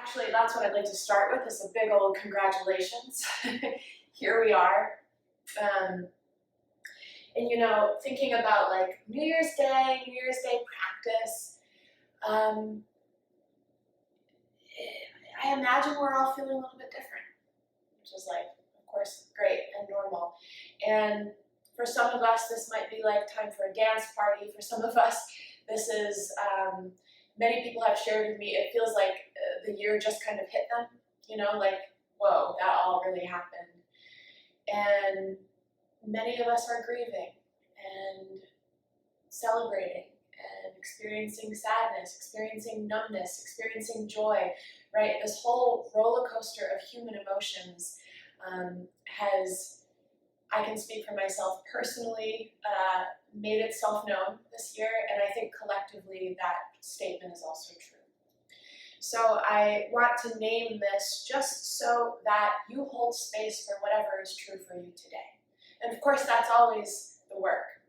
Actually, that's what I'd like to start with, is a big old congratulations. Here we are. And you know, thinking about like New Year's Day practice, I imagine we're all feeling a little bit different, which is like, of course, great and normal. And for some of us, this might be like time for a dance party. For some of us, this is, many people have shared with me, it feels like the year just kind of hit them, you know, like, whoa, that all really happened. And many of us are grieving and celebrating and experiencing sadness, experiencing numbness, experiencing joy, right? This whole roller coaster of human emotions has, I can speak for myself personally, made itself known this year, and I think collectively that statement is also true. So I want to name this just so that you hold space for whatever is true for you today. And of course, that's always the work.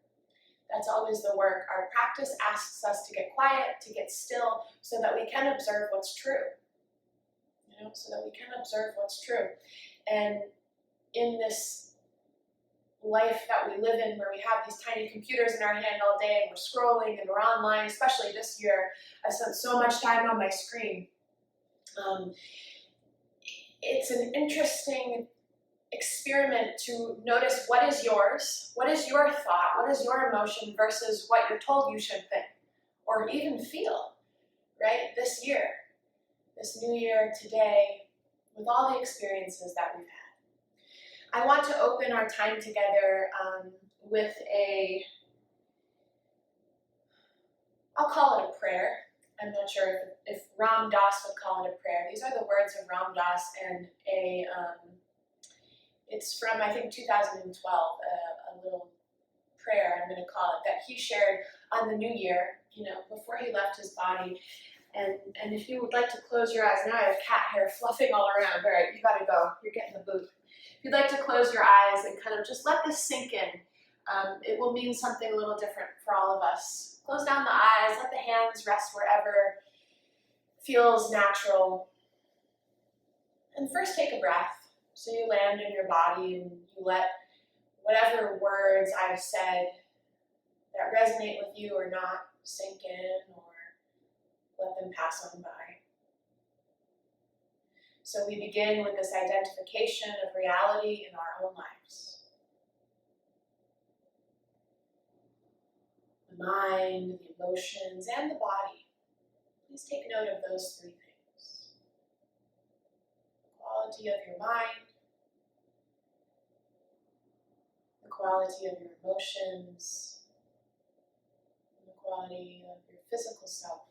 That's always the work. Our practice asks us to get quiet, to get still, so that we can observe what's true. You know, so that we can observe what's true. And in this life that we live in, where we have these tiny computers in our hand all day and we're scrolling and we're online, especially this year, I've spent so much time on my screen. It's an interesting experiment to notice what is yours, what is your thought, what is your emotion versus what you're told you should think or even feel, right? This year, this new year, today, with all the experiences that we've had. I want to open our time together with I'll call it a prayer. I'm not sure if Ram Dass would call it a prayer. These are the words of Ram Dass, and it's from, I think, 2012, a little prayer, I'm going to call it, that he shared on the new year, you know, before he left his body. And if you would like to close your eyes, now I have cat hair fluffing all around. All right, you got to go. You're getting the boot. If you'd like to close your eyes and kind of just let this sink in, it will mean something a little different for all of us. Close down the eyes, let the hands rest wherever feels natural. And first take a breath. So you land in your body and you let whatever words I've said that resonate with you or not sink in, or let them pass on by. So we begin with this identification of reality in our own lives. The mind, the emotions, and the body. Please take note of those three things. The quality of your mind, the quality of your emotions, and the quality of your physical self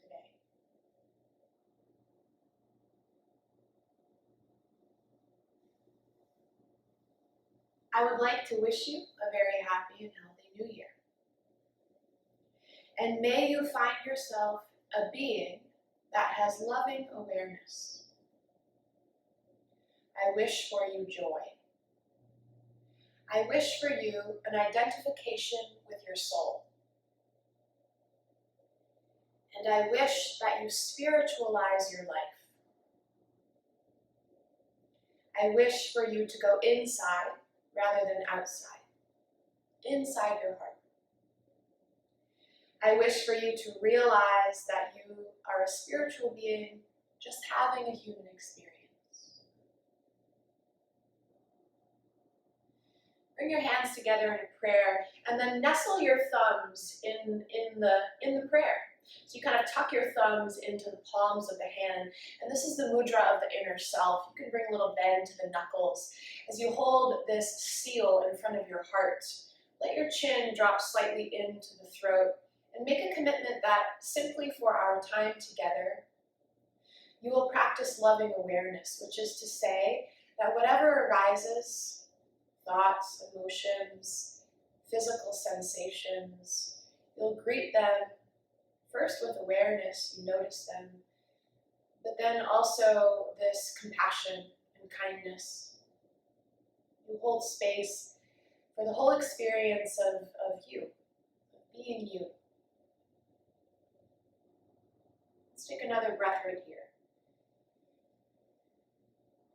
today. I would like to wish you a very happy and healthy new year. And may you find yourself a being that has loving awareness. I wish for you joy. I wish for you an identification with your soul. And I wish that you spiritualize your life. I wish for you to go inside rather than outside, inside your heart. I wish for you to realize that you are a spiritual being just having a human experience. Bring your hands together in a prayer, and then nestle your thumbs in the prayer. So you kind of tuck your thumbs into the palms of the hand, and this is the mudra of the inner self. You can bring a little bend to the knuckles as you hold this seal in front of your heart. Let your chin drop slightly into the throat, and make a commitment that simply for our time together, you will practice loving awareness, which is to say that whatever arises, thoughts, emotions, physical sensations, you'll greet them first with awareness, you notice them, but then also this compassion and kindness. You hold space for the whole experience of you, of being you. Let's take another breath right here.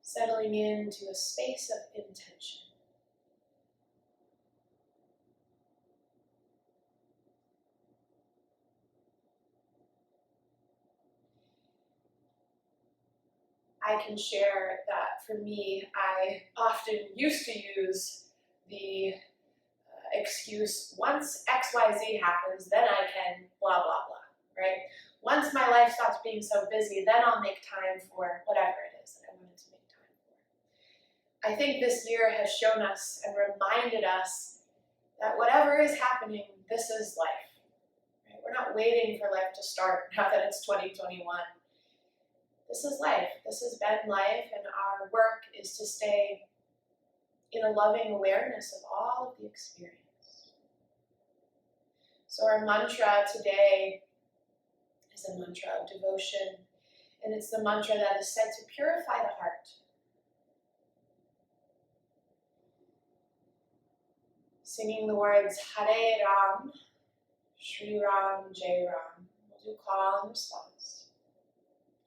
Settling into a space of intention. I can share that for me, I often used to use the excuse, once XYZ happens, then I can blah, blah, blah, right? Once my life stops being so busy, then I'll make time for whatever it is that I wanted to make time for. I think this year has shown us and reminded us that whatever is happening, this is life. Right? We're not waiting for life to start now that it's 2021. This is life. This has been life, and our work is to stay in a loving awareness of all of the experience. So our mantra today is a mantra of devotion, and it's the mantra that is said to purify the heart. Singing the words Hare Ram, Shri Ram, Jai Ram. We'll do call and response.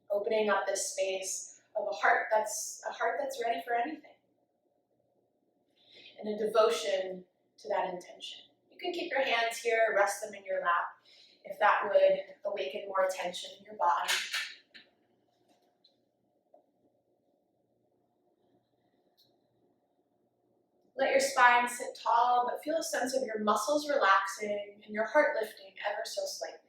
Opening up this space of a heart that's ready for anything. And a devotion to that intention. You can keep your hands here, rest them in your lap, if that would awaken more attention in your body. Let your spine sit tall, but feel a sense of your muscles relaxing and your heart lifting ever so slightly.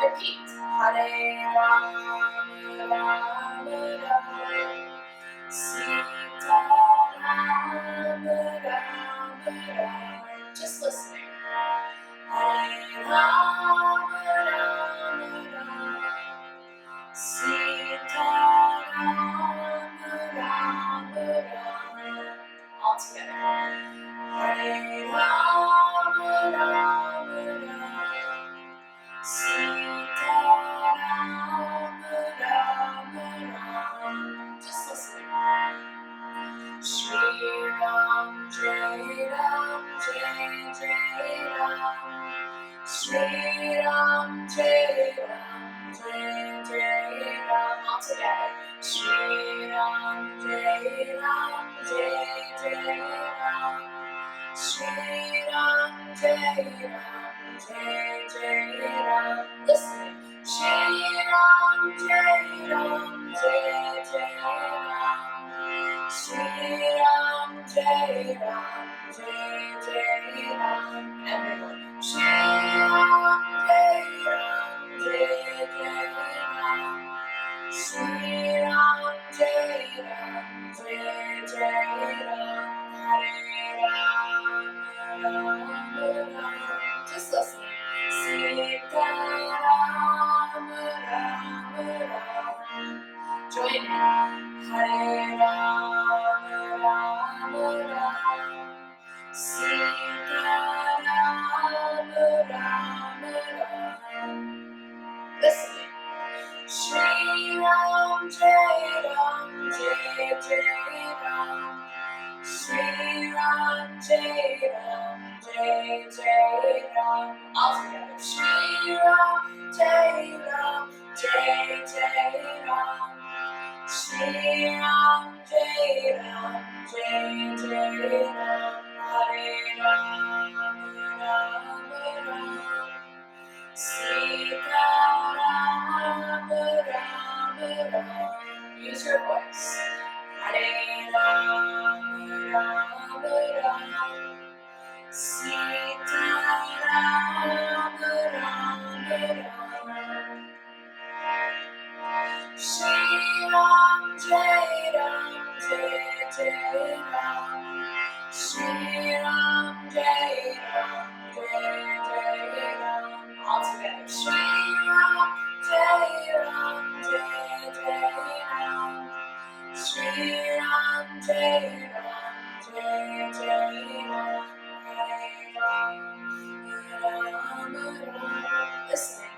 Repeat. Hare Ram, Ram Ram, Sita Ram, Ram Ram. Just listening. Hare Ram, Ram Ram, Sita Ram, Ram Ram. All together. Hare Ram, Ram Ram, Sita Ram, Ram Ram. Just listening. Shri Ram, Jai Ram, Jai Jai Ram. Shri Ram, Jai Ram, Jai Jai Ram. All together. Shri Ram, Jai Ram, Jai Jai Ram. Shri Ram, Jai Ram, Jai Jai Ram. Listening. Shri Ram, Jai Ram, Jai Jai Ram. Shri Ram, Jai Ram, Jai Jai Ram. Everyone. Shri Ram, Jai Ram, Jai Jai Ram. Shri Ram, Jai Ram, Jai Jai Ram. Hare Ram, Ram Ram. Just listening. Sita Ram, Ram Ram. Join in. Hare Ram, Ram Ram. Sita Ram, Ram Ram. Listening. Shri Ram, Jai Ram, Jai Jai Ram. Shri Ram, Jai Ram, Jai Jai Ram. All together. Shri Ram, Jai Ram, Jai Jai Ram. Shri Ram, Jai Ram, Jai Jai Ram. Hare Ram, Ram Ram. Sita Ram, Ram Ram. Use your voice. Hare Ram, Ram Ram. Sita Ram, Ram Ram. Shri Ram, Jai Ram, Jai Jai Ram. Shri Ram, Jai Ram, Jai Jai Ram. All together. Shri Ram, Jai Ram, Jai Jai Ram. Shri Ram, Jai Ram, Jai Jai Ram. Hare Ram, Ram. Listening.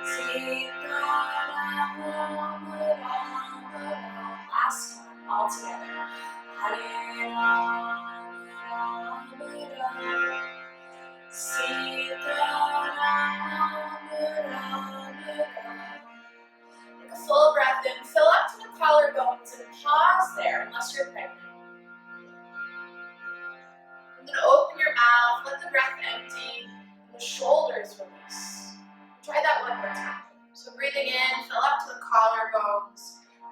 Sita Ram, Ram, Ram. Last time, all together. Hare Ram, Ram, Ram. Sita Ram, Ram, Ram. Take a full breath in, fill up to the collarbones and pause there unless you're pregnant. And then open your mouth, let the breath empty, and the shoulders release. Try that one more time. So breathing in, fill up to the collarbones.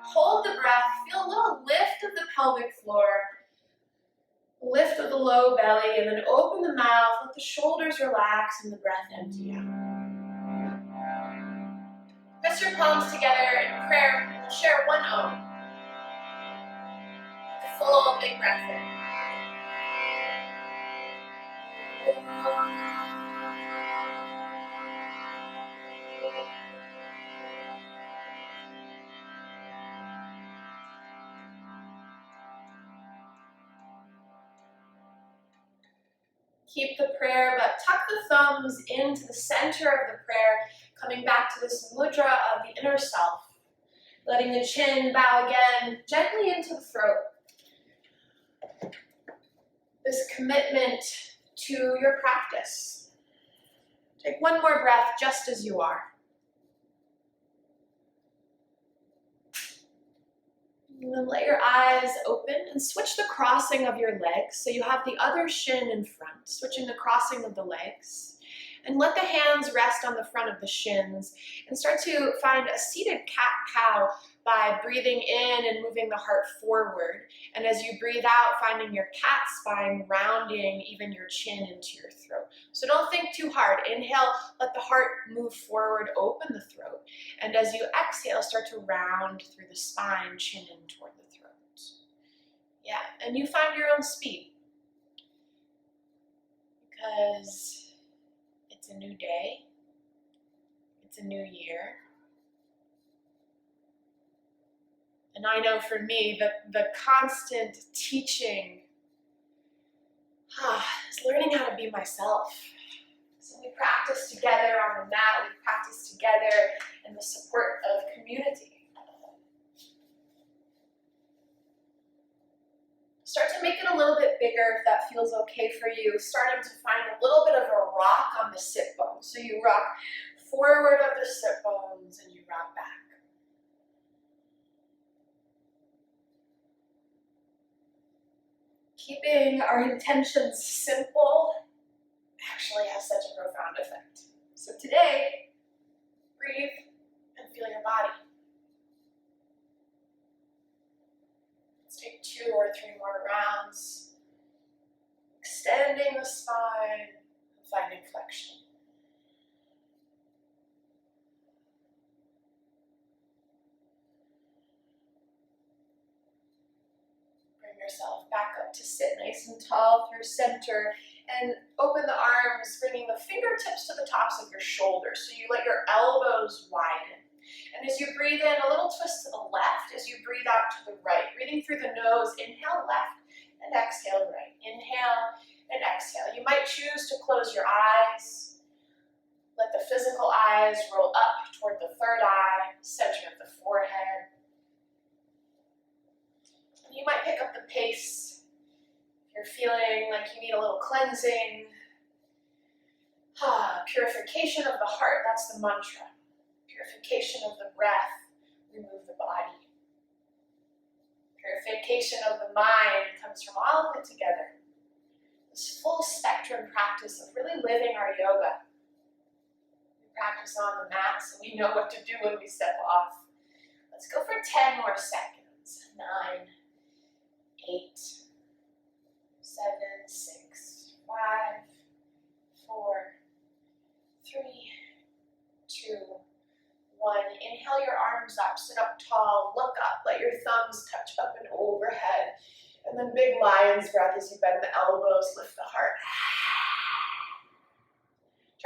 Hold the breath, feel a little lift of the pelvic floor, lift of the low belly, and then open the mouth, let the shoulders relax and the breath empty out. Press your palms together in prayer. We'll share one Om. A full big breath in. Keep the prayer, but tuck the thumbs into the center of the prayer, coming back to this mudra of the inner self. Letting the chin bow again, gently into the throat. This commitment to your practice. Take one more breath just as you are. And then let your eyes open and switch the crossing of your legs so you have the other shin in front, switching the crossing of the legs. And let the hands rest on the front of the shins and start to find a seated cat-cow by breathing in and moving the heart forward. And as you breathe out, finding your cat spine rounding even your chin into your throat. So don't think too hard. Inhale, let the heart move forward, open the throat. And as you exhale, start to round through the spine, chin in toward the throat. Yeah, and you find your own speed. Because it's a new day. It's a new year. And I know for me that the constant teaching is learning how to be myself. So we practice together on the mat, we practice together in the support of community. Start to make it a little bit bigger if that feels okay for you. Starting to find a little bit of a rock on the sit bones. So you rock forward of the sit bones and you rock back. Keeping our intentions simple actually has such a profound effect. So today, breathe and feel your body. Let's take 2 or 3 more rounds. Extending the spine and finding flexion. Yourself back up to sit nice and tall through center and open the arms, bringing the fingertips to the tops of your shoulders so you let your elbows widen. And as you breathe in, a little twist to the left as you breathe out to the right. Breathing through the nose, inhale left and exhale right. Inhale and exhale. You might choose to close your eyes. Let the physical eyes roll up toward the third eye, center of the forehead. You might pick up the pace if you're feeling like you need a little cleansing. Purification of the heart, that's the mantra. Purification of the breath, remove the body. Purification of the mind comes from all of it together. This full spectrum practice of really living our yoga. We practice on the mat so we know what to do when we step off. Let's go for 10 more seconds. 9, 8, 7, 6, 5, 4, 3, 2, 1. Inhale your arms up, sit up tall, look up, let your thumbs touch up and overhead. And then big lion's breath as you bend the elbows, lift the heart.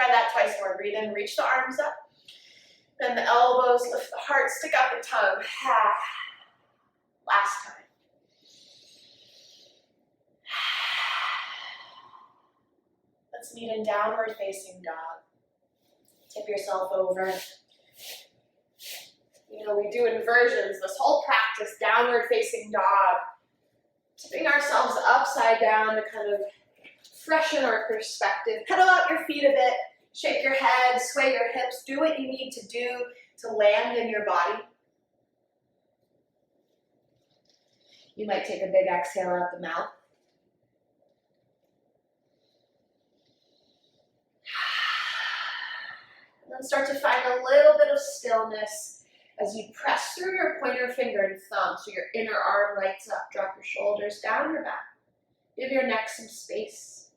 Try that twice more. Breathe in, reach the arms up. Bend the elbows, lift the heart, stick out the tongue. Last time. Let's meet in downward facing dog. Tip yourself over. You know, we do inversions, this whole practice, downward facing dog. Tipping ourselves upside down to kind of freshen our perspective. Pedal out your feet a bit, shake your head, sway your hips, do what you need to do to land in your body. You might take a big exhale out the mouth. And then start to find a little bit of stillness as you press through your pointer finger and thumb so your inner arm lights up. Drop your shoulders down your back. Give your neck some space.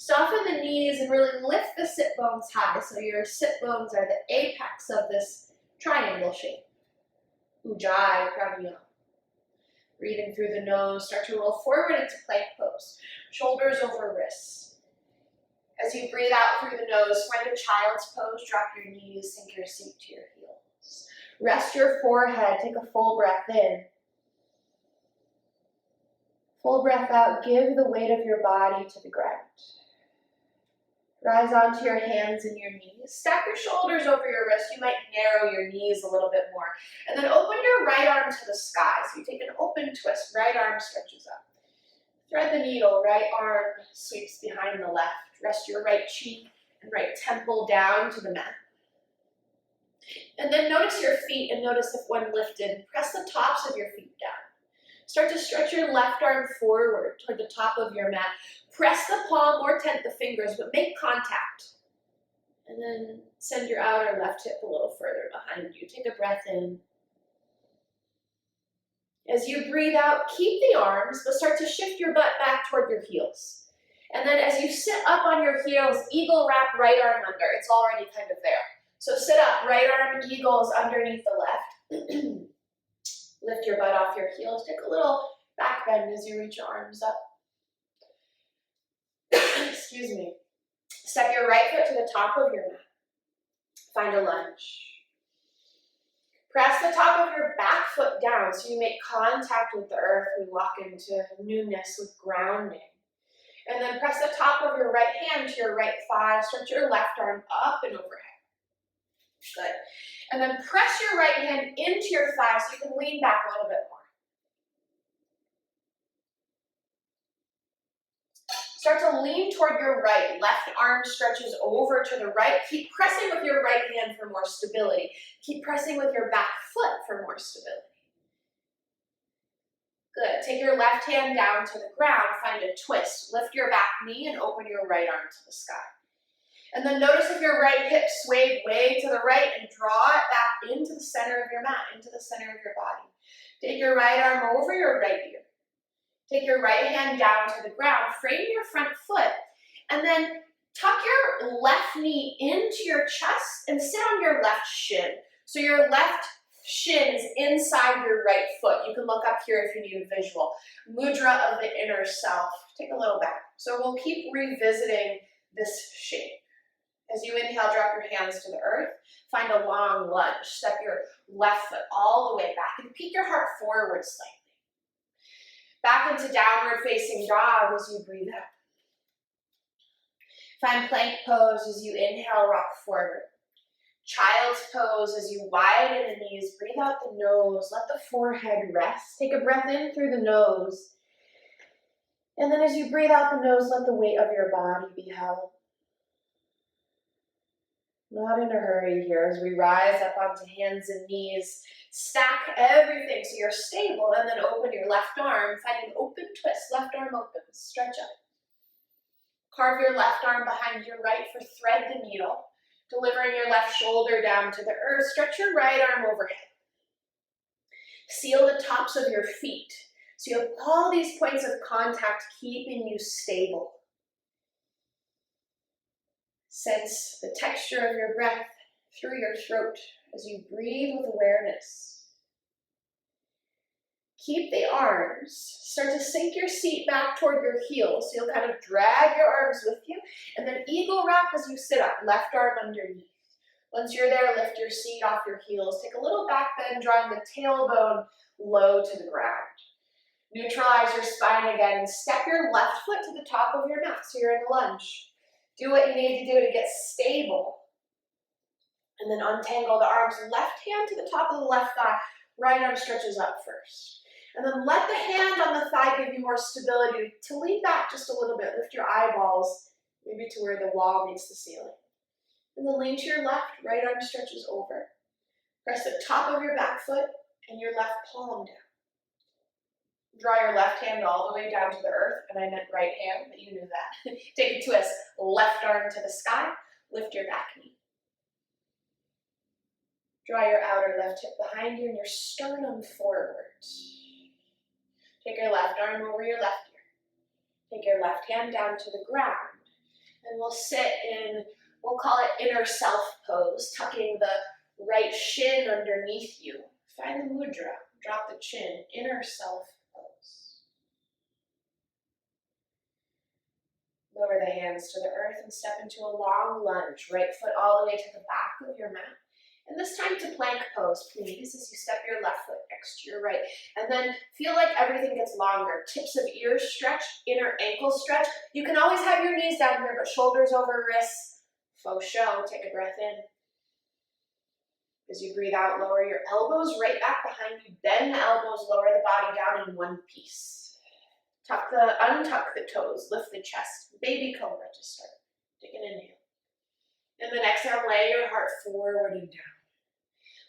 Soften the knees and really lift the sit bones high so your sit bones are the apex of this triangle shape. Ujjayi Pranayama. Breathing through the nose, start to roll forward into plank pose. Shoulders over wrists. As you breathe out through the nose, find a child's pose. Drop your knees, sink your seat to your heels. Rest your forehead, take a full breath in. Full breath out, give the weight of your body to the ground. Rise onto your hands and your knees. Stack your shoulders over your wrists. You might narrow your knees a little bit more. And then open your right arm to the sky. So you take an open twist, right arm stretches up. Thread the needle, right arm sweeps behind the left. Rest your right cheek and right temple down to the mat. And then notice your feet and notice if when lifted, press the tops of your feet down. Start to stretch your left arm forward toward the top of your mat. Press the palm or tent the fingers, but make contact. And then send your outer left hip a little further behind you. Take a breath in. As you breathe out, keep the arms, but start to shift your butt back toward your heels. And then as you sit up on your heels, eagle wrap right arm under. It's already kind of there. So sit up, right arm eagles underneath the left. Lift your butt off your heels. Take a little back bend as you reach your arms up. Excuse me. Step your right foot to the top of your mat. Find a lunge. Press the top of your back foot down so you make contact with the earth. We walk into newness with grounding. And then press the top of your right hand to your right thigh. Stretch your left arm up and overhead. Good. And then press your right hand into your thigh so you can lean back a little bit more. Start to lean toward your right. Left arm stretches over to the right. Keep pressing with your right hand for more stability. Keep pressing with your back foot for more stability. Good. Take your left hand down to the ground. Find a twist. Lift your back knee and open your right arm to the sky. And then notice if your right hip swayed way to the right and draw it back into the center of your mat, into the center of your body. Take your right arm over your right ear. Take your right hand down to the ground. Frame your front foot. And then tuck your left knee into your chest and sit on your left shin. So your left shin is inside your right foot. You can look up here if you need a visual. Mudra of the inner self. Take a little back. So we'll keep revisiting this shape. As you inhale, drop your hands to the earth. Find a long lunge. Step your left foot all the way back and peek your heart forward slightly. Back into downward facing dog as you breathe out. Find plank pose as you inhale, rock forward. Child's pose as you widen the knees. Breathe out the nose. Let the forehead rest. Take a breath in through the nose. And then as you breathe out the nose, let the weight of your body be held. Not in a hurry here as we rise up onto hands and knees. Stack everything so you're stable and then open your left arm. Find an open twist. Left arm opens. Stretch up. Carve your left arm behind your right for thread the needle. Delivering your left shoulder down to the earth. Stretch your right arm overhead. Seal the tops of your feet. So you have all these points of contact keeping you stable. Sense the texture of your breath through your throat as you breathe with awareness. Keep the arms. Start to sink your seat back toward your heels. So you'll kind of drag your arms with you. And then eagle wrap as you sit up, left arm underneath. Once you're there, lift your seat off your heels. Take a little back bend, drawing the tailbone low to the ground. Neutralize your spine again and step your left foot to the top of your mat so you're in a lunge. Do what you need to do to get stable. And then untangle the arms. Left hand to the top of the left thigh. Right arm stretches up first. And then let the hand on the thigh give you more stability to lean back just a little bit. Lift your eyeballs maybe to where the wall meets the ceiling. And then lean to your left. Right arm stretches over. Press the top of your back foot and your left palm down. Draw your left hand all the way down to the earth, and I meant right hand, but you knew that. Take a twist, left arm to the sky, lift your back knee. Draw your outer left hip behind you and your sternum forward. Take your left arm over your left ear. Take your left hand down to the ground, and we'll sit in, we'll call it inner self pose, tucking the right shin underneath you. Find the mudra, drop the chin, inner self pose. Lower the hands to the earth and step into a long lunge. Right foot all the way to the back of your mat. And this time to plank pose, please, as you step your left foot next to your right. And then feel like everything gets longer. Tips of ears stretch, inner ankle stretch. You can always have your knees down here, but shoulders over wrists. Faux show, take a breath in. As you breathe out, lower your elbows right back behind you. Bend the elbows, lower the body down in one piece. Untuck the toes, lift the chest. Baby cobra to start. Take an inhale. And then exhale, lay your heart forward and down.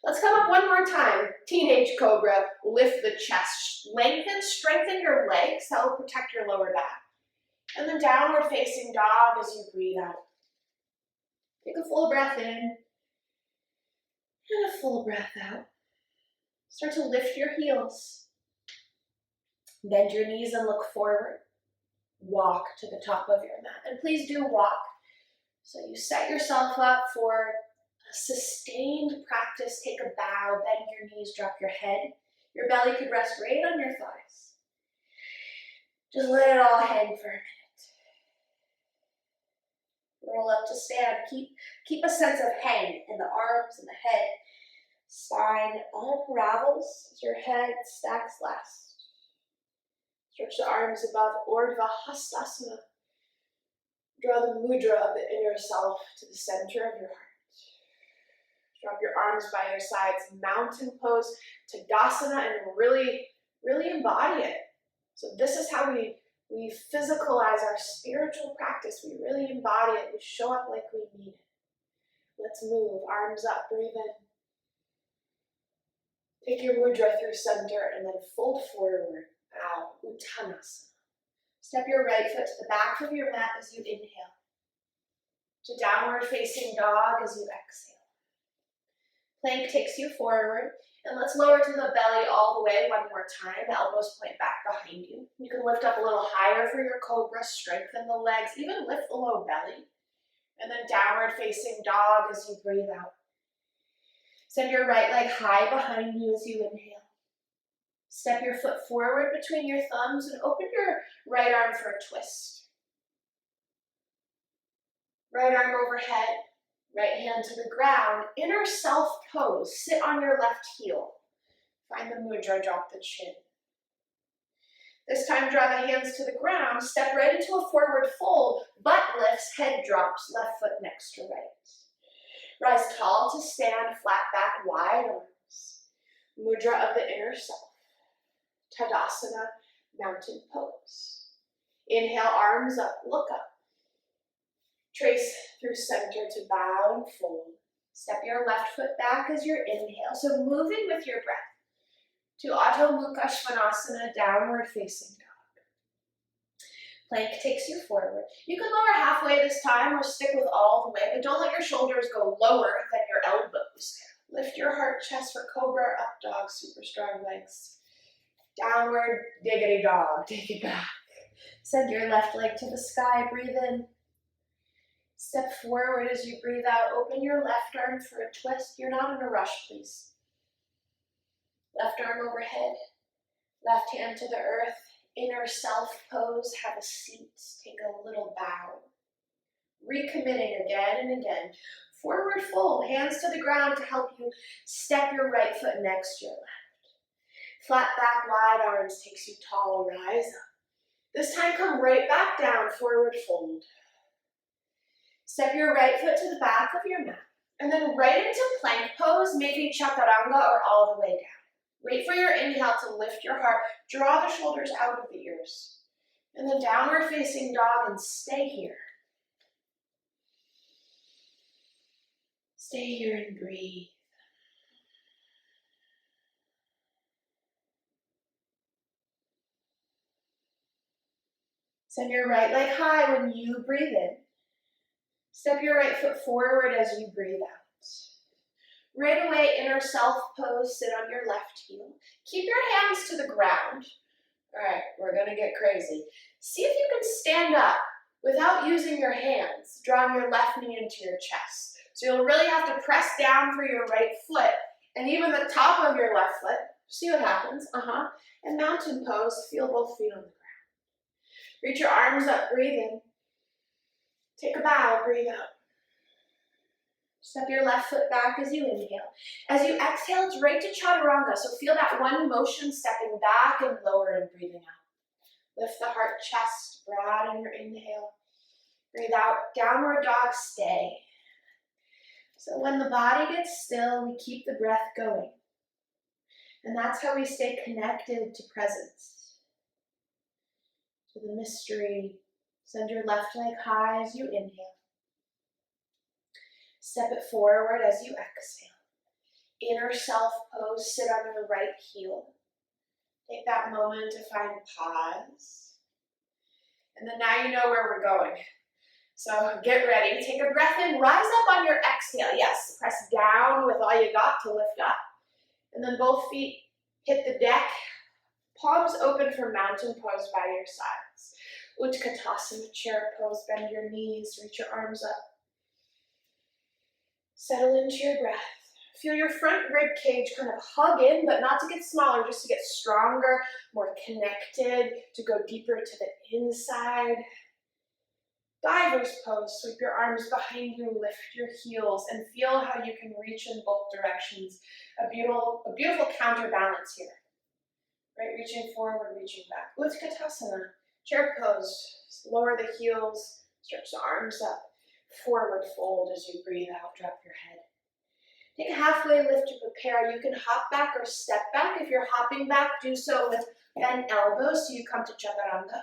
Let's come up one more time. Teenage cobra, lift the chest. Lengthen, strengthen your legs. That will protect your lower back. And then downward facing dog as you breathe out. Take a full breath in. And a full breath out. Start to lift your heels. Bend your knees and look forward. Walk to the top of your mat. And please do walk. So you set yourself up for a sustained practice. Take a bow, bend your knees, drop your head. Your belly could rest right on your thighs. Just let it all hang for a minute. Roll up to stand. Keep a sense of hang in the arms and the head. Spine unravels as your head stacks last. Stretch the arms above Urdhva Hastasana. Draw the mudra of the inner self to the center of your heart. Drop your arms by your sides, mountain pose, Tadasana, and really embody it. So this is how we physicalize our spiritual practice. We really embody it. We show up like we need it. Let's move. Arms up, breathe in. Take your mudra through center and then fold forward. Bow, Uttanasana. Step your right foot to the back of your mat as you inhale. To downward facing dog as you exhale. Plank takes you forward. And let's lower to the belly all the way one more time. The elbows point back behind you. You can lift up a little higher for your cobra. Strengthen the legs. Even lift the low belly. And then downward facing dog as you breathe out. Send your right leg high behind you as you inhale. Step your foot forward between your thumbs and open your right arm for a twist. Right arm overhead, right hand to the ground. Inner self pose. Sit on your left heel. Find the mudra, drop the chin. This time draw the hands to the ground. Step right into a forward fold. Butt lifts, head drops, left foot next to right. Rise tall to stand, flat back, wide arms. Mudra of the inner self. Tadasana, mountain pose. Inhale, arms up, look up. Trace through center to bow and fold. Step your left foot back as your inhale. So moving with your breath to Adho Mukha Svanasana, downward facing dog. Plank takes you forward. You can lower halfway this time or stick with all the way, but don't let your shoulders go lower than your elbows. Lift your heart, chest for cobra, up dog, super strong legs. Downward diggity dog, take it back. Send your left leg to the sky, breathe in. Step forward as you breathe out. Open your left arm for a twist. You're not in a rush, please. Left arm overhead. Left hand to the earth, inner self pose, have a seat, take a little bow. Recommitting again and again. Forward fold, hands to the ground to help you step your right foot next to your left. Flat back, wide arms takes you tall, rise up. This time come right back down, forward fold. Step your right foot to the back of your mat. And then right into plank pose, maybe chaturanga or all the way down. Wait for your inhale to lift your heart. Draw the shoulders out of the ears. And then downward facing dog and stay here. Stay here and breathe. Send your right leg high when you breathe in. Step your right foot forward as you breathe out. Right away, inner self pose, sit on your left heel. Keep your hands to the ground. All right, we're gonna get crazy. See if you can stand up without using your hands, drawing your left knee into your chest. So you'll really have to press down for your right foot and even the top of your left foot. See what happens, And mountain pose, feel both feet on the ground. Reach your arms up, breathe in. Take a bow, breathe out. Step your left foot back as you inhale. As you exhale, it's right to chaturanga. So feel that one motion, stepping back and lower and breathing out. Lift the heart, chest, broad in your inhale. Breathe out, downward dog, stay. So when the body gets still, we keep the breath going. And that's how we stay connected to presence, to the mystery. Send your left leg high as you inhale. Step it forward as you exhale. Inner self pose, sit on your right heel. Take that moment to find pause. And then now you know where we're going. So get ready, take a breath in, rise up on your exhale. Yes, press down with all you got to lift up. And then both feet hit the deck, palms open for mountain pose by your sides. Utkatasana, chair pose, bend your knees, reach your arms up. Settle into your breath. Feel your front rib cage kind of hug in, but not to get smaller, just to get stronger, more connected, to go deeper to the inside. Diver's pose, sweep your arms behind you, lift your heels, and feel how you can reach in both directions. A beautiful counterbalance here. Right, reaching forward, reaching back. Utkatasana, chair pose. Lower the heels, stretch the arms up. Forward fold as you breathe out, drop your head. Take a halfway lift to prepare. You can hop back or step back. If you're hopping back, do so with bent elbows so you come to chaturanga.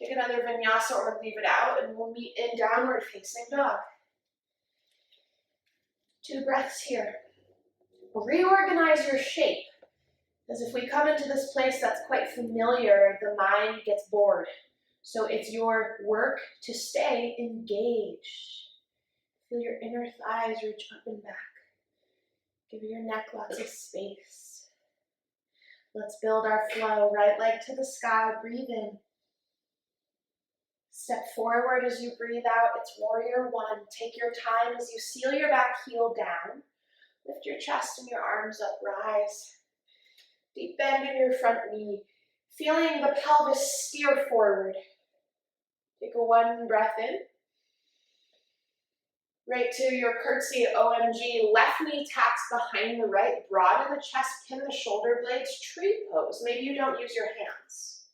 Take another vinyasa or leave it out, and we'll meet in downward facing dog. 2 breaths here. Reorganize your shape. As if we come into this place that's quite familiar, the mind gets bored. So it's your work to stay engaged. Feel your inner thighs reach up and back. Give your neck lots of space. Let's build our flow. Right leg to the sky, breathe in. Step forward as you breathe out. It's warrior 1. Take your time as you seal your back heel down. Lift your chest and your arms up, rise. Deep bend in your front knee. Feeling the pelvis steer forward. Take a 1 breath in. Right to your curtsy, OMG. Left knee taps behind the right. Broaden the chest, pin the shoulder blades. Tree pose. Maybe you don't use your hands.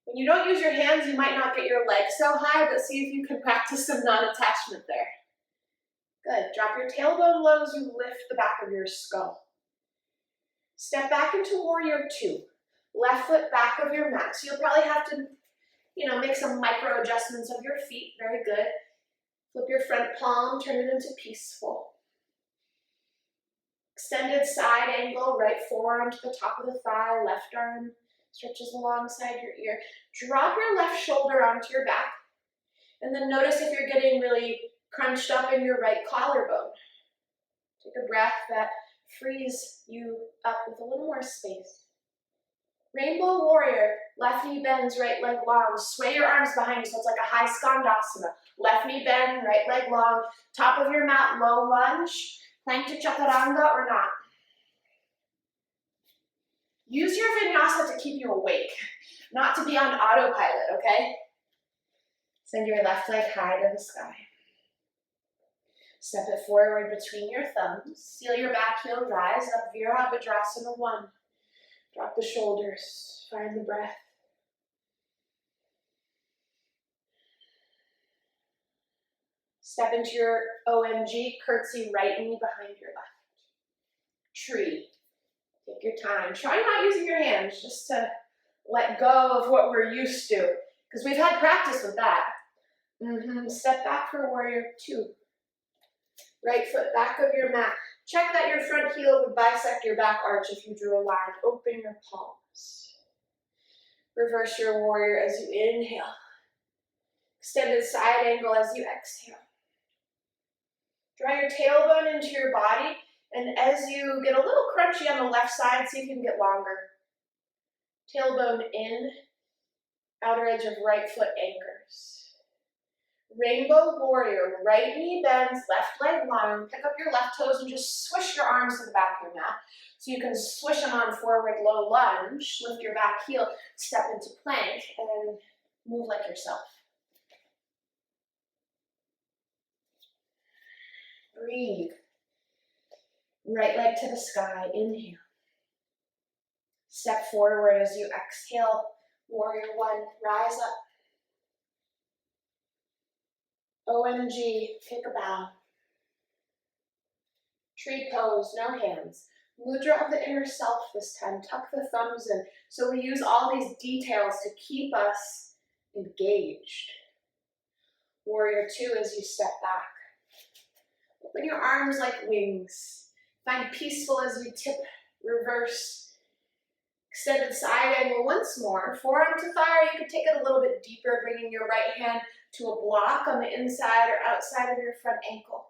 When you don't use your hands, you might not get your legs so high, but see if you can practice some non-attachment there. Good. Drop your tailbone low as you lift the back of your skull. Step back into warrior 2. Left foot back of your mat. So you'll probably have to, make some micro adjustments of your feet. Very good. Flip your front palm, turn it into peaceful. Extended side angle, right forearm to the top of the thigh, left arm stretches alongside your ear. Drop your left shoulder onto your back. And then notice if you're getting really crunched up in your right collarbone. Take a breath that frees you up with a little more space. Rainbow warrior, left knee bends, right leg long. Sway your arms behind you so it's like a high skandasana. Left knee bend, right leg long. Top of your mat, low lunge. Plank to chaturanga or not. Use your vinyasa to keep you awake, not to be on autopilot, okay? Send your left leg high to the sky. Step it forward between your thumbs. Seal your back heel, rise up, Virabhadrasana 1. Drop the shoulders, find the breath. Step into your OMG, curtsy right knee behind your left. Tree. Take your time. Try not using your hands, just to let go of what we're used to, because we've had practice with that. Step back for warrior 2. Right foot back of your mat. Check that your front heel would bisect your back arch if you drew a line. Open your palms. Reverse your warrior as you inhale. Extended side angle as you exhale. Draw your tailbone into your body, and as you get a little crunchy on the left side, see if you can get longer. Tailbone in, outer edge of right foot anchors. Rainbow warrior, right knee bends, left leg long. Pick up your left toes and just swish your arms to the back of your mat. So you can swish them on forward low lunge, lift your back heel, step into plank, and move like yourself. Breathe. Right leg to the sky, inhale. Step forward as you exhale, warrior 1, rise up. OMG, take a bow. Tree pose, no hands. Mudra of the inner self this time. Tuck the thumbs in. So we use all these details to keep us engaged. Warrior 2 as you step back. Open your arms like wings. Find peaceful as you tip, reverse. Extended side angle once more. Forearm to thigh. You can take it a little bit deeper, bringing your right hand to a block on the inside or outside of your front ankle.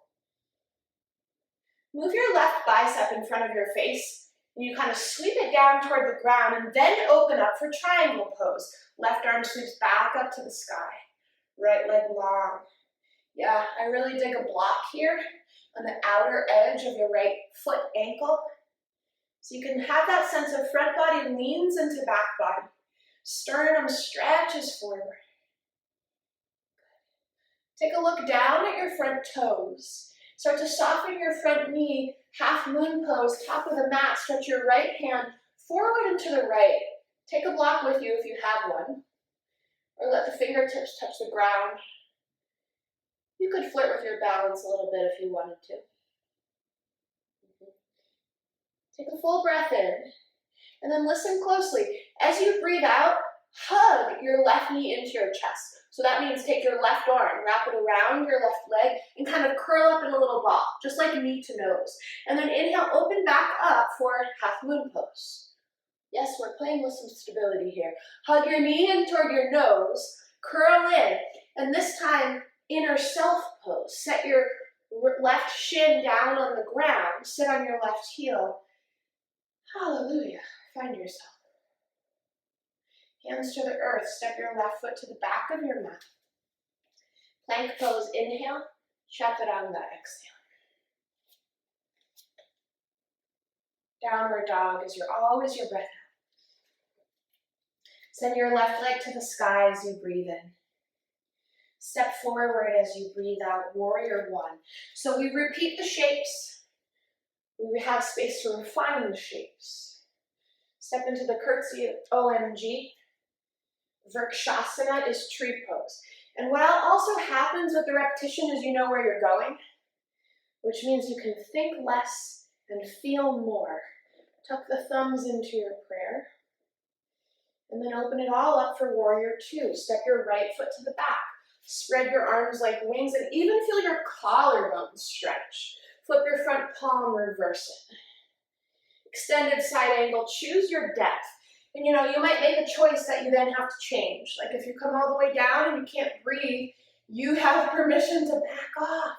Move your left bicep in front of your face, and you kind of sweep it down toward the ground, and then open up for triangle pose. Left arm sweeps back up to the sky. Right leg long. Yeah, I really dig a block here on the outer edge of your right foot ankle. So you can have that sense of front body leans into back body. Sternum stretches forward. Take a look down at your front toes. Start to soften your front knee, half moon pose, top of the mat. Stretch your right hand forward and to the right. Take a block with you if you have one. Or let the fingertips touch the ground. You could flirt with your balance a little bit if you wanted to. Take a full breath in. And then listen closely. As you breathe out, hug your left knee into your chest. So that means take your left arm, wrap it around your left leg, and kind of curl up in a little ball, just like knee to nose. And then inhale, open back up for half moon pose. Yes, we're playing with some stability here. Hug your knee in toward your nose, curl in, and this time, inner self pose. Set your left shin down on the ground, sit on your left heel. Hallelujah, find yourself. Hands to the earth, step your left foot to the back of your mat. Plank pose, inhale, chaturanga, exhale. Downward dog is always your breath out. Send your left leg to the sky as you breathe in. Step forward as you breathe out, warrior 1. So we repeat the shapes. We have space to refine the shapes. Step into the curtsy, OMG. Vrikshasana is tree pose. And what also happens with the repetition is you know where you're going, which means you can think less and feel more. Tuck the thumbs into your prayer. And then open it all up for warrior 2. Step your right foot to the back. Spread your arms like wings and even feel your collarbones stretch. Flip your front palm, reverse it. Extended side angle, choose your depth. And you might make a choice that you then have to change. Like if you come all the way down and you can't breathe, you have permission to back off.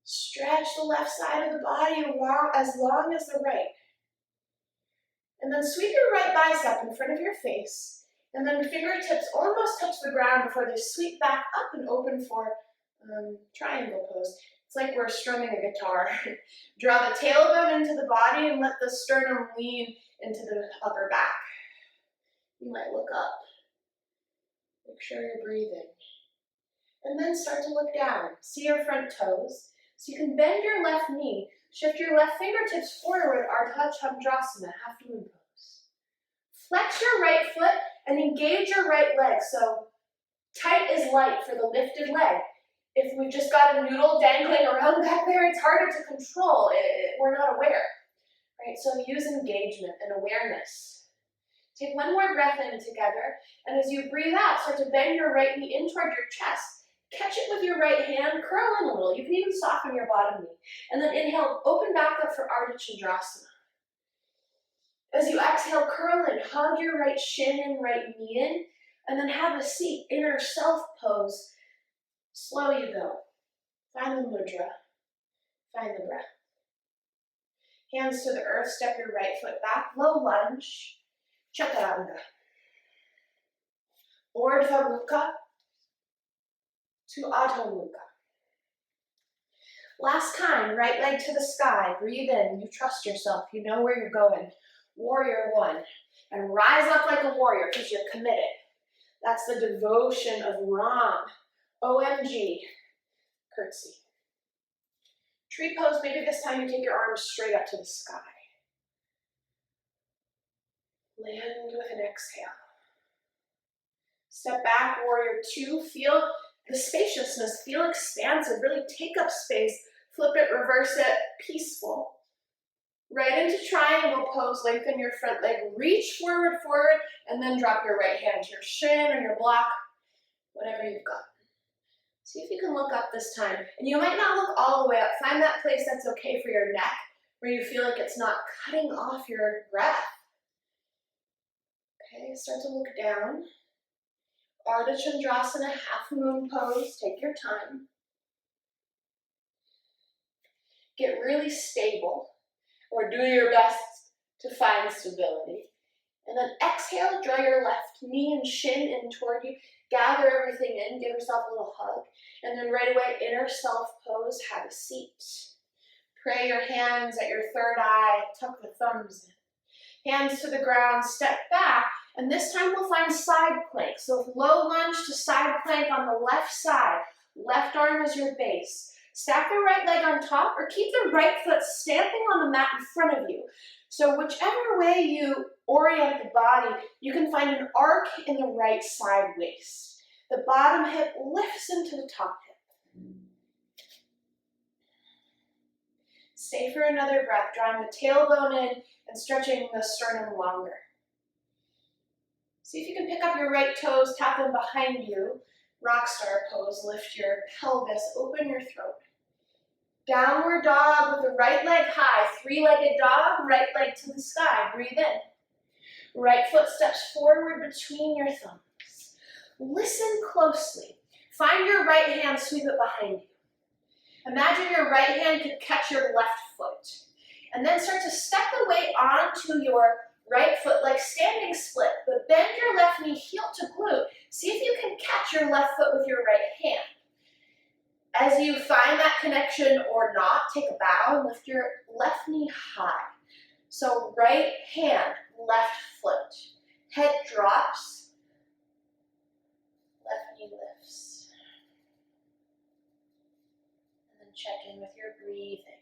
Stretch the left side of the body as long as the right. And then sweep your right bicep in front of your face. And then fingertips almost touch the ground before they sweep back up and open for triangle pose. It's like we're strumming a guitar. Draw the tailbone into the body and let the sternum lean into the upper back. You might look up. Make sure you're breathing. And then start to look down. See your front toes. So you can bend your left knee, shift your left fingertips forward, Ardha Chandrasana, half moon pose. Flex your right foot and engage your right leg. So tight is light for the lifted leg. If we've just got a noodle dangling around back there, it's harder to control. We're not aware, right? So use engagement and awareness. Take one more breath in together, and as you breathe out, start to bend your right knee in toward your chest. Catch it with your right hand, curl in a little. You can even soften your bottom knee. And then inhale, open back up for Ardha Chandrasana. As you exhale, curl in, hug your right shin and right knee in, and then have a seat, inner self pose. Slow you go. Find the mudra. Find the breath. Hands to the earth, step your right foot back, low lunge, chaturanga. Urdhva Mukha to Adho Mukha. Last time, right leg to the sky, breathe in, you trust yourself, you know where you're going. Warrior one, and rise up like a warrior because you're committed. That's the devotion of Ram. OMG, curtsy. Tree pose, maybe this time you take your arms straight up to the sky. Land with an exhale. Step back, warrior two. Feel the spaciousness, feel expansive, really take up space. Flip it, reverse it, peaceful. Right into triangle pose, lengthen your front leg, reach forward, and then drop your right hand to your shin or your block, whatever you've got. See if you can look up this time. And you might not look all the way up. Find that place that's okay for your neck, where you feel like it's not cutting off your breath. Okay, start to look down. Ardha Chandrasana, half moon pose. Take your time. Get really stable, or do your best to find stability. And then exhale, draw your left knee and shin in toward you. Gather everything in, give yourself a little hug. And then right away, inner self pose, have a seat. Pray your hands at your third eye, tuck the thumbs in. Hands to the ground, step back, and this time we'll find side plank. So low lunge to side plank on the left side. Left arm is your base. Stack the right leg on top or keep the right foot stamping on the mat in front of you. So whichever way you orient the body, you can find an arc in the right side waist. The bottom hip lifts into the top hip. Stay for another breath, drawing the tailbone in and stretching the sternum longer. See if you can pick up your right toes, tap them behind you. Rock star pose, lift your pelvis, open your throat. Downward dog with the right leg high, three-legged dog, right leg to the sky, breathe in. Right foot steps forward between your thumbs. Listen closely. Find your right hand, sweep it behind you. Imagine your right hand could catch your left foot. And then start to step the weight onto your right foot like standing split, but bend your left knee heel to glute. See if you can catch your left foot with your right hand. As you find that connection or not, take a bow and lift your left knee high. So right hand, left foot. Head drops, left knee lifts. And then check in with your breathing.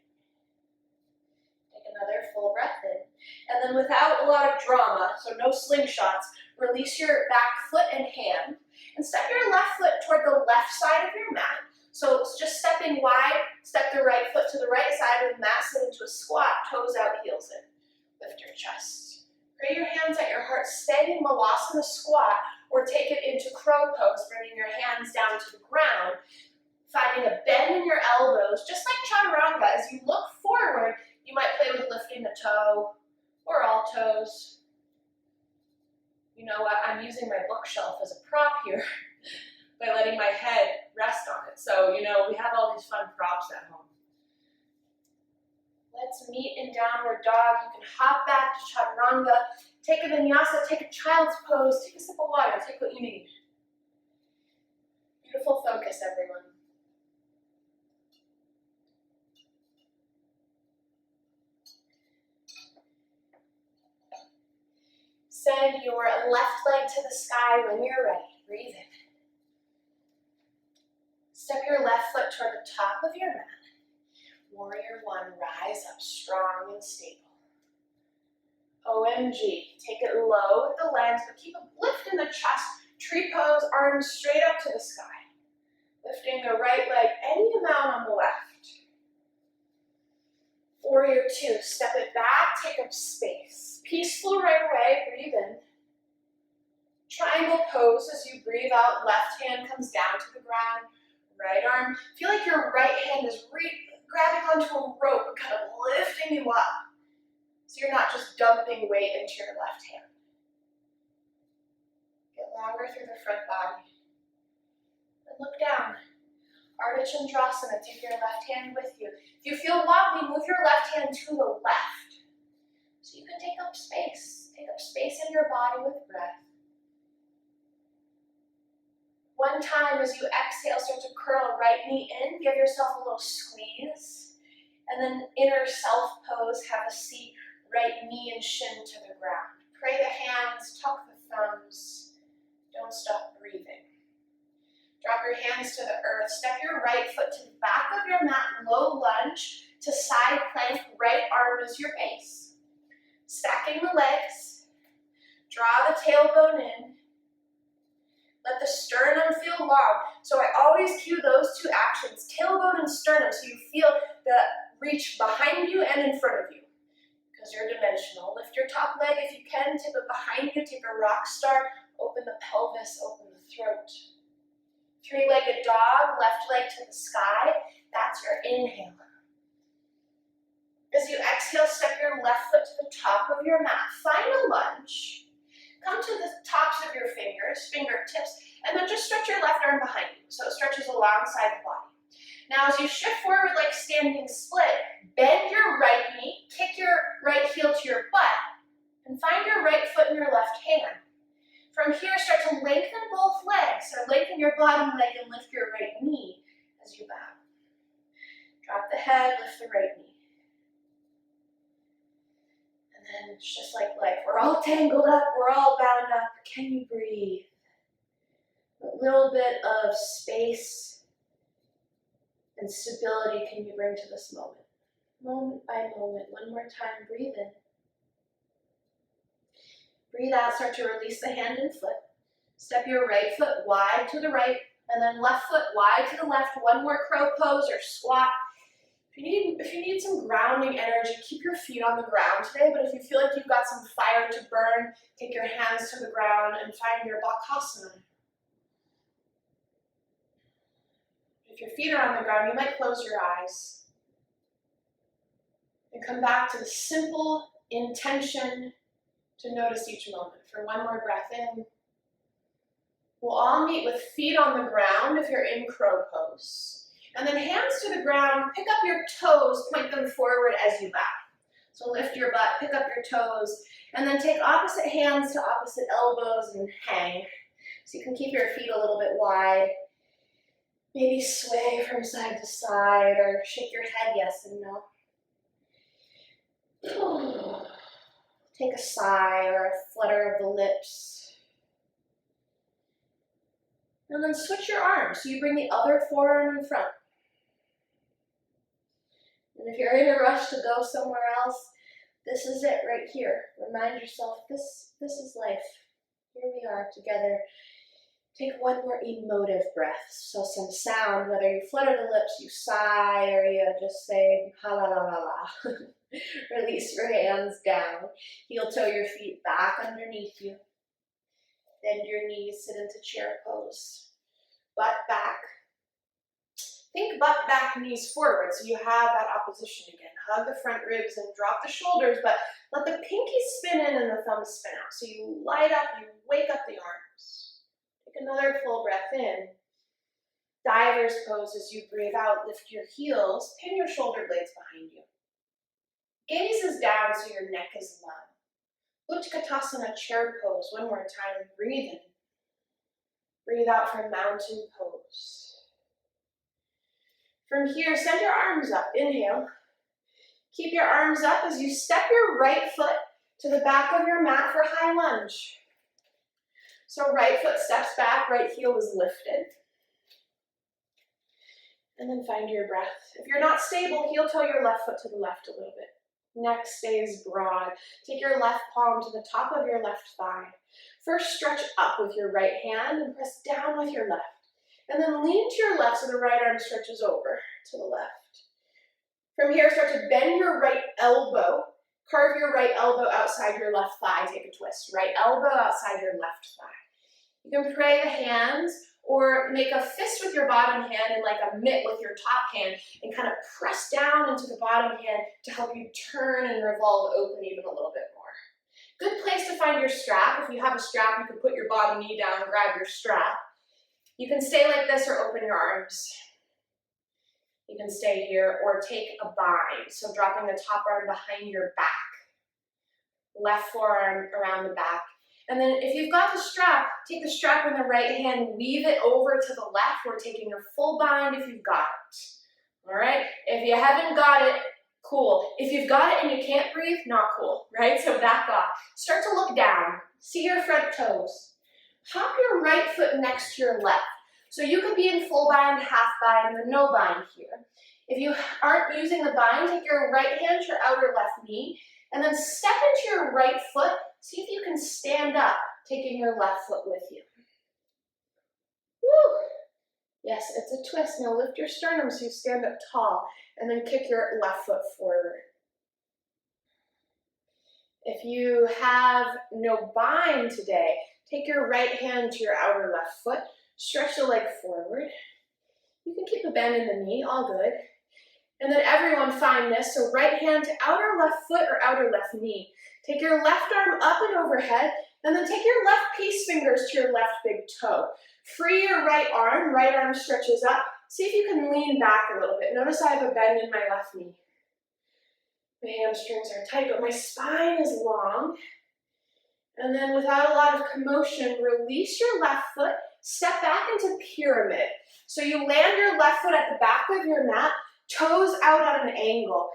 Take another full breath in. And then without a lot of drama, so no slingshots, release your back foot and hand. And step your left foot toward the left side of your mat. So it's just stepping wide, step the right foot to the right side of the mat, sit into a squat, toes out, heels in. Lift your chest. Pray your hands at your heart, stay in Malasana squat, or take it into crow pose, bringing your hands down to the ground, finding a bend in your elbows, just like chaturanga. As you look forward, you might play with lifting a toe, or all toes. You know what, I'm using my bookshelf as a prop here by letting my head rest on it. So, you know, we have all these fun props at home. Let's meet in downward dog. You can hop back to chaturanga, take a vinyasa, take a child's pose, take a sip of water, take what you need. Beautiful focus, everyone. Send your left leg to the sky when you're ready. Breathe in. Step your left foot toward the top of your mat. Warrior one, rise up strong and stable. OMG, take it low with the legs, but keep a lift in the chest. Tree pose, arms straight up to the sky. Lifting the right leg any amount on the left. Warrior two, step it back, take up space. Peaceful right away, breathe in. Triangle pose as you breathe out, left hand comes down to the ground, right arm. Feel like your right hand is grabbing onto a rope and kind of lifting you up. So you're not just dumping weight into your left hand. Get longer through the front body. And look down. Ardha Chandrasana, take your left hand with you. If you feel wobbly, move your left hand to the left. So you can take up space. Take up space in your body with breath. One time as you exhale, start to curl a right knee in. Give yourself a little squeeze. And then inner self pose, have a seat, right knee and shin to the ground. Pray the hands, tuck the thumbs. Don't stop breathing. Drop your hands to the earth. Step your right foot to the back of your mat, low lunge to side plank, right arm is your base. Stacking the legs. Draw the tailbone in. Let the sternum feel long. So I always cue those two actions, tailbone and sternum, so you feel the reach behind you and in front of you. Because you're dimensional. Lift your top leg if you can, tip it behind you, take a rock star, open the pelvis, open the throat. Three-legged dog, left leg to the sky, that's your inhale. As you exhale, step your left foot to the top of your mat. Find a lunge. Come to the tops of your fingers, fingertips, and then just stretch your left arm behind you so it stretches alongside the body. Now as you shift forward like standing split, bend your right knee, kick your right heel to your butt, and find your right foot in your left hand. From here, start to lengthen both legs, so lengthen your bottom leg and lift your right knee as you bow. Drop the head, lift the right knee. And then it's just like life. We're all tangled up, we're all bound up. Can you breathe? A little bit of space and stability can you bring to this moment? Moment by moment, one more time, breathe in. Breathe out, start to release the hand and foot. Step your right foot wide to the right, and then left foot wide to the left. One more crow pose or squat. If you need some grounding energy, keep your feet on the ground today, but if you feel like you've got some fire to burn, take your hands to the ground and find your Bakasana. If your feet are on the ground, you might close your eyes and come back to the simple intention to notice each moment. For one more breath in. We'll all meet with feet on the ground if you're in crow pose. And then hands to the ground, pick up your toes, point them forward as you bow. So lift your butt, pick up your toes, and then take opposite hands to opposite elbows and hang. So you can keep your feet a little bit wide. Maybe sway from side to side or shake your head yes and no. Take a sigh or a flutter of the lips. And then switch your arms. So you bring the other forearm in front. And if you're in a rush to go somewhere else, this is it right here. Remind yourself, this is life. Here we are together. Take one more emotive breath. So some sound, whether you flutter the lips, you sigh, or you just say, ha la la la la. Release your hands down. Heel toe your feet back underneath you. Bend your knees, sit into chair pose. Butt back. Think butt back, knees forward, so you have that opposition again. Hug the front ribs and drop the shoulders, but let the pinky spin in and the thumb spin out. So you light up, you wake up the arms. Take another full breath in. Diver's pose as you breathe out, lift your heels, pin your shoulder blades behind you. Gaze is down so your neck is long. Utkatasana chair pose, one more time, breathe in. Breathe out for mountain pose. From here, send your arms up, inhale. Keep your arms up as you step your right foot to the back of your mat for high lunge. So right foot steps back, right heel is lifted. And then find your breath. If you're not stable, heel toe your left foot to the left a little bit. Neck stays broad. Take your left palm to the top of your left thigh. First, stretch up with your right hand and press down with your left. And then lean to your left so the right arm stretches over to the left. From here, start to bend your right elbow. Carve your right elbow outside your left thigh. Take a twist. Right elbow outside your left thigh. You can pray the hands or make a fist with your bottom hand and like a mitt with your top hand and kind of press down into the bottom hand to help you turn and revolve open even a little bit more. Good place to find your strap. If you have a strap, you can put your bottom knee down and grab your strap. You can stay like this or open your arms. You can stay here or take a bind. So dropping the top arm behind your back. Left forearm around the back. And then if you've got the strap, take the strap in the right hand, weave it over to the left. We're taking a full bind if you've got it. All right? If you haven't got it, cool. If you've got it and you can't breathe, not cool, right? So back off. Start to look down. See your front toes. Hop your right foot next to your left. So you could be in full bind, half bind, or no bind here. If you aren't using the bind, take your right hand to your outer left knee, and then step into your right foot. See if you can stand up, taking your left foot with you. Woo! Yes, it's a twist. Now lift your sternum so you stand up tall, and then kick your left foot forward. If you have no bind today, take your right hand to your outer left foot, stretch the leg forward. You can keep a bend in the knee, all good. And then everyone find this, so right hand to outer left foot or outer left knee. Take your left arm up and overhead, and then take your left peace fingers to your left big toe. Free your right arm stretches up. See if you can lean back a little bit. Notice I have a bend in my left knee. My hamstrings are tight, but my spine is long. And then without a lot of commotion, release your left foot, step back into pyramid. So you land your left foot at the back of your mat, toes out at an angle.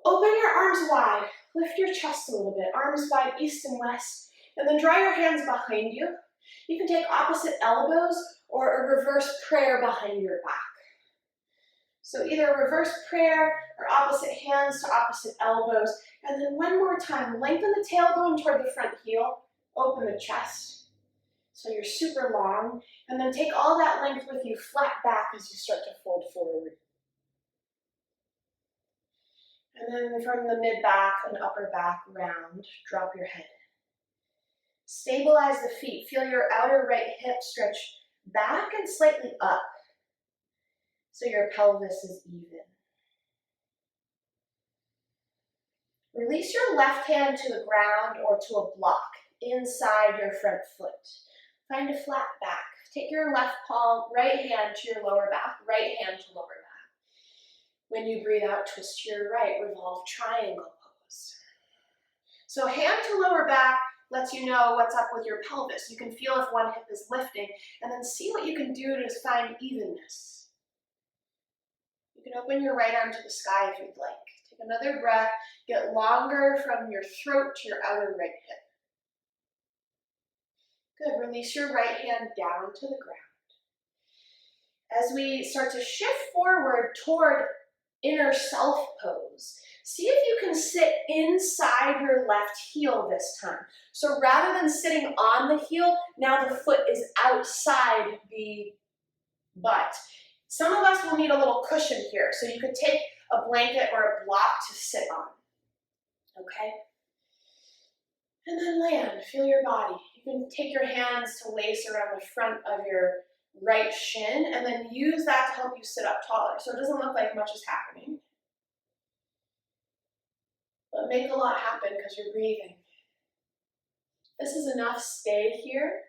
Open your arms wide. Lift your chest a little bit. Arms wide, east and west. And then draw your hands behind you. You can take opposite elbows or a reverse prayer behind your back. So either a reverse prayer or opposite hands to opposite elbows. And then one more time, lengthen the tailbone toward the front heel. Open the chest. So you're super long. And then take all that length with you flat back as you start to fold forward. And then from the mid-back and upper back round, drop your head. Stabilize the feet. Feel your outer right hip stretch back and slightly up so your pelvis is even. Release your left hand to the ground or to a block inside your front foot. Find a flat back. Take your left palm, right hand to your lower back, right hand to lower back. When you breathe out, twist to your right, revolve triangle pose. So hand to lower back lets you know what's up with your pelvis. You can feel if one hip is lifting, and then see what you can do to find evenness. You can open your right arm to the sky if you'd like. Take another breath, get longer from your throat to your outer right hip. Good, release your right hand down to the ground. As we start to shift forward toward inner self pose, see if you can sit inside your left heel this time. So rather than sitting on the heel, now the foot is outside the butt. Some of us will need a little cushion here, so you could take a blanket or a block to sit on. Okay? And then land, feel your body. You can take your hands to lace around the front of your right shin, and then use that to help you sit up taller. So it doesn't look like much is happening. But make a lot happen because you're breathing. This is enough, stay here.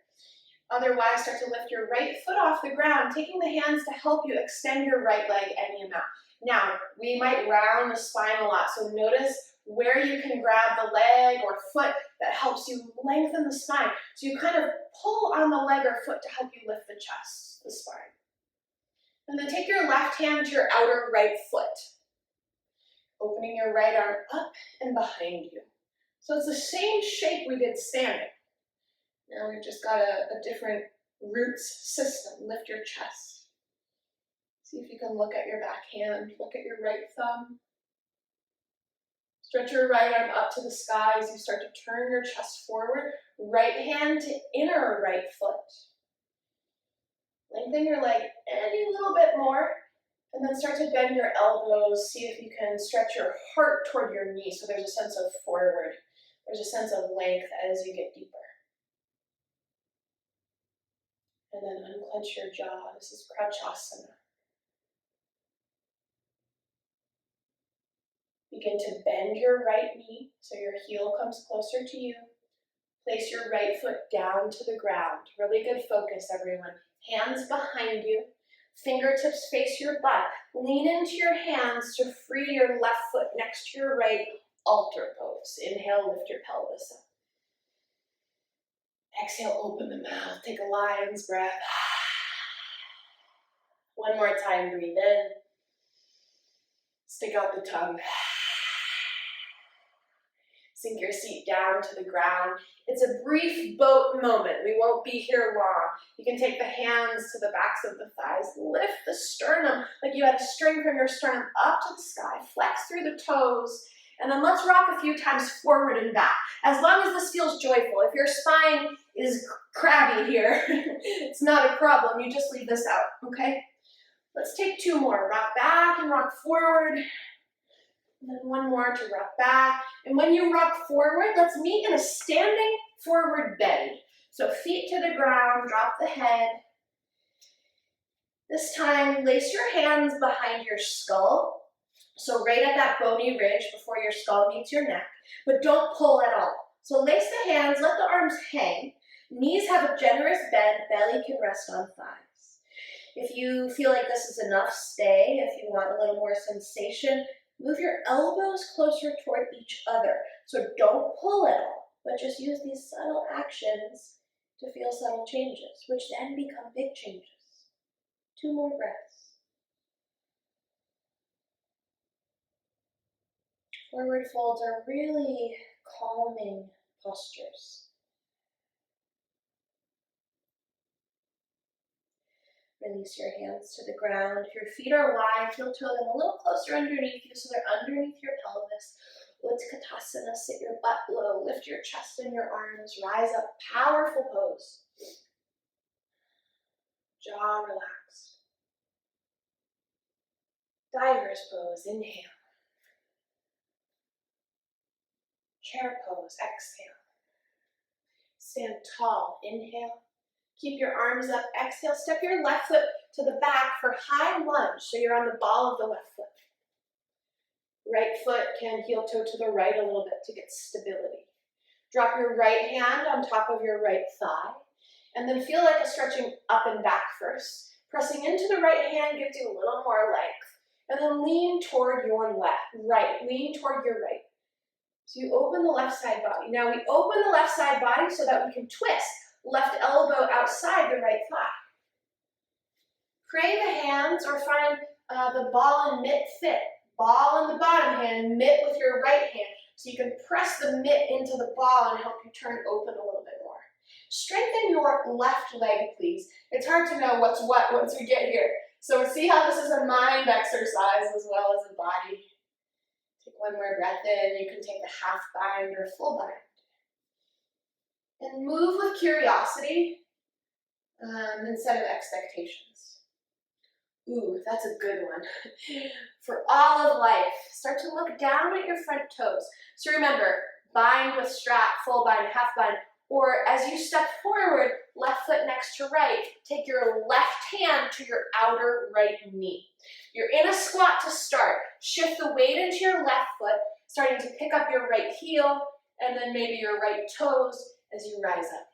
Otherwise, start to lift your right foot off the ground, taking the hands to help you extend your right leg any amount. Now, we might round the spine a lot, so notice where you can grab the leg or foot that helps you lengthen the spine. So you kind of pull on the leg or foot to help you lift the chest, the spine. And then take your left hand to your outer right foot, opening your right arm up and behind you. So it's the same shape we did standing. Now we've just got a different roots system. Lift your chest. See if you can look at your back hand, look at your right thumb. Stretch your right arm up to the sky as you start to turn your chest forward. Right hand to inner right foot. Lengthen your leg any little bit more, and then start to bend your elbows. See if you can stretch your heart toward your knee so there's a sense of forward. There's a sense of length as you get deeper. And then unclench your jaw. This is Crouchasana. Begin to bend your right knee so your heel comes closer to you. Place your right foot down to the ground. Really good focus, everyone. Hands behind you. Fingertips face your butt. Lean into your hands to free your left foot next to your right. Altar pose. Inhale, lift your pelvis up. Exhale, open the mouth. Take a lion's breath. One more time, breathe in. Stick out the tongue. Sink your seat down to the ground. It's a brief boat moment. We won't be here long. You can take the hands to the backs of the thighs. Lift the sternum like you had a string from your sternum up to the sky. Flex through the toes. And then let's rock a few times forward and back. As long as this feels joyful. If your spine is crabby here, it's not a problem. You just leave this out, okay? Let's take two more. Rock back and rock forward. And then one more to rock back. And when you rock forward, let's meet in a standing forward bend. So feet to the ground, drop the head. This time, lace your hands behind your skull. So right at that bony ridge before your skull meets your neck. But don't pull at all. So lace the hands, let the arms hang. Knees have a generous bend, belly can rest on thighs. If you feel like this is enough, stay. If you want a little more sensation, move your elbows closer toward each other. So don't pull at all, but just use these subtle actions to feel subtle changes, which then become big changes. Two more breaths. Forward folds are really calming postures. Release your hands to the ground. If your feet are wide, you'll toe them a little closer underneath you so they're underneath your pelvis. Utkatasana, sit your butt low, lift your chest and your arms, rise up, powerful pose. Jaw relaxed. Diver's pose, inhale. Chair pose, exhale. Stand tall, inhale. Keep your arms up, exhale. Step your left foot to the back for high lunge, so you're on the ball of the left foot. Right foot can heel toe to the right a little bit to get stability. Drop your right hand on top of your right thigh, and then feel like a stretching up and back first. Pressing into the right hand gives you a little more length, and then lean toward your lean toward your right. So you open the left side body. Now we open the left side body so that we can twist. Left elbow outside the right thigh. Pray the hands or find the ball and mitt fit. Ball in the bottom hand, mitt with your right hand. So you can press the mitt into the ball and help you turn open a little bit more. Strengthen your left leg, please. It's hard to know what's what once we get here. So see how this is a mind exercise as well as a body. Take one more breath in. You can take the half bind or full bind. And move with curiosity instead of expectations. Ooh, that's a good one. For all of life, start to look down at your front toes. So remember, bind with strap, full bind, half bind, or as you step forward, left foot next to right, take your left hand to your outer right knee. You're in a squat to start. Shift the weight into your left foot, starting to pick up your right heel, and then maybe your right toes, as you rise up.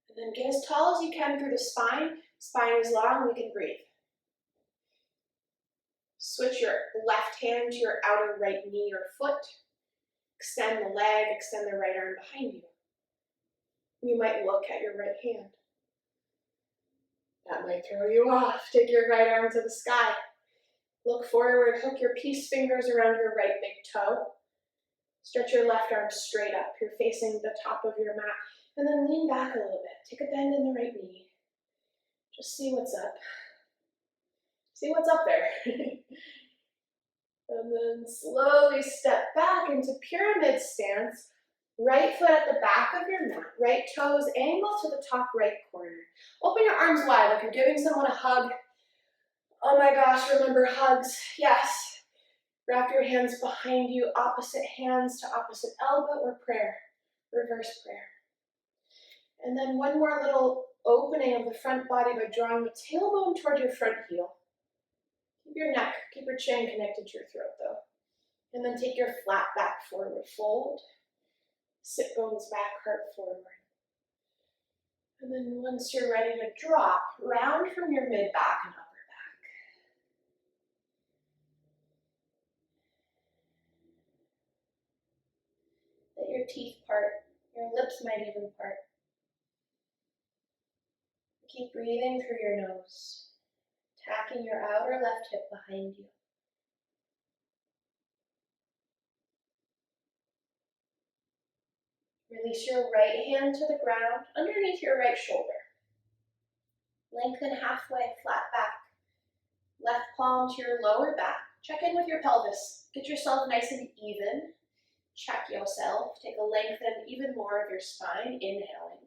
And then get as tall as you can through the spine. Spine is long, we can breathe. Switch your left hand to your outer right knee or foot. Extend the leg, extend the right arm behind you. You might look at your right hand. That might throw you off. Take your right arm to the sky. Look forward, hook your peace fingers around your right big toe. Stretch your left arm straight up. You're facing the top of your mat. And then lean back a little bit. Take a bend in the right knee. Just see what's up. See what's up there. And then slowly step back into pyramid stance. Right foot at the back of your mat. Right toes angle to the top right corner. Open your arms wide like you're giving someone a hug. Oh my gosh, remember hugs. Yes. Wrap your hands behind you, opposite hands to opposite elbow, or prayer, reverse prayer. And then one more little opening of the front body by drawing the tailbone toward your front heel. Keep your neck, keep your chin connected to your throat though. And then take your flat back forward fold. Sit bones back, heart forward. And then once you're ready to drop, round from your mid back and upper back. Let your teeth part, your lips might even part. Keep breathing through your nose, tacking your outer left hip behind you. Release your right hand to the ground underneath your right shoulder. Lengthen halfway, flat back. Left palm to your lower back. Check in with your pelvis. Get yourself nice and even. Check yourself. Take a lengthen even more of your spine, inhaling.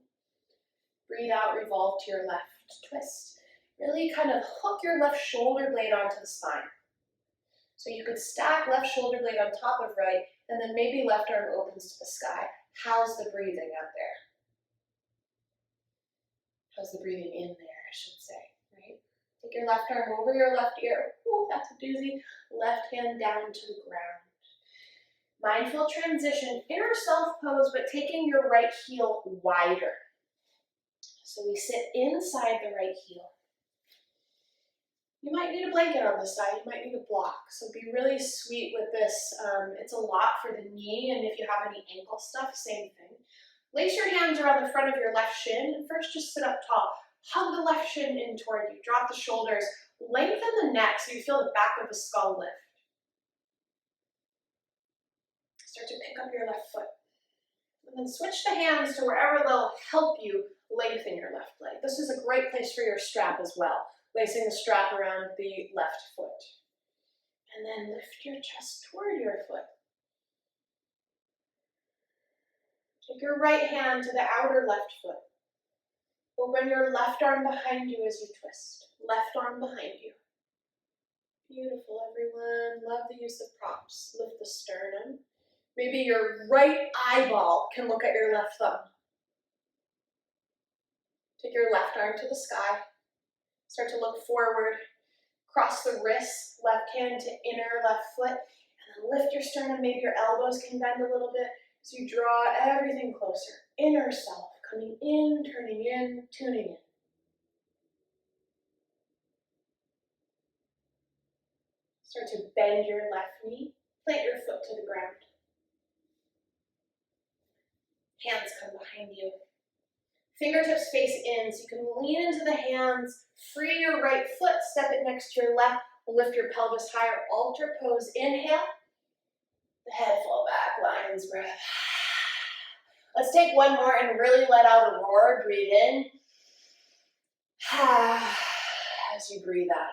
Breathe out, revolve to your left. Twist. Really kind of hook your left shoulder blade onto the spine. So you could stack left shoulder blade on top of right, and then maybe left arm opens to the sky. How's the breathing out there? How's the breathing in there, I should say, right? Take your left arm over your left ear. Oh, that's a doozy. Left hand down to the ground. Mindful transition, inner self pose, but taking your right heel wider. So we sit inside the right heel. You might need a blanket on this side, you might need a block. So be really sweet with this. It's a lot for the knee, and if you have any ankle stuff, same thing. Lace your hands around the front of your left shin, and first just sit up tall. Hug the left shin in toward you, drop the shoulders, lengthen the neck so you feel the back of the skull lift. Start to pick up your left foot. And then switch the hands to wherever they'll help you lengthen your left leg. This is a great place for your strap as well. Lacing the strap around the left foot. And then lift your chest toward your foot. Take your right hand to the outer left foot. Open your left arm behind you as you twist. Left arm behind you. Beautiful, everyone. Love the use of props. Lift the sternum. Maybe your right eyeball can look at your left thumb. Take your left arm to the sky. Start to look forward. Cross the wrists, left hand to inner left foot. And then lift your sternum. Maybe your elbows can bend a little bit. So you draw everything closer. Inner self, coming in, turning in, tuning in. Start to bend your left knee. Plant your foot to the ground. Hands come behind you. Fingertips face in, so you can lean into the hands, free your right foot, step it next to your left, lift your pelvis higher, altar pose, inhale. The head fall back, lion's breath. Let's take one more and really let out a roar, breathe in. As you breathe out.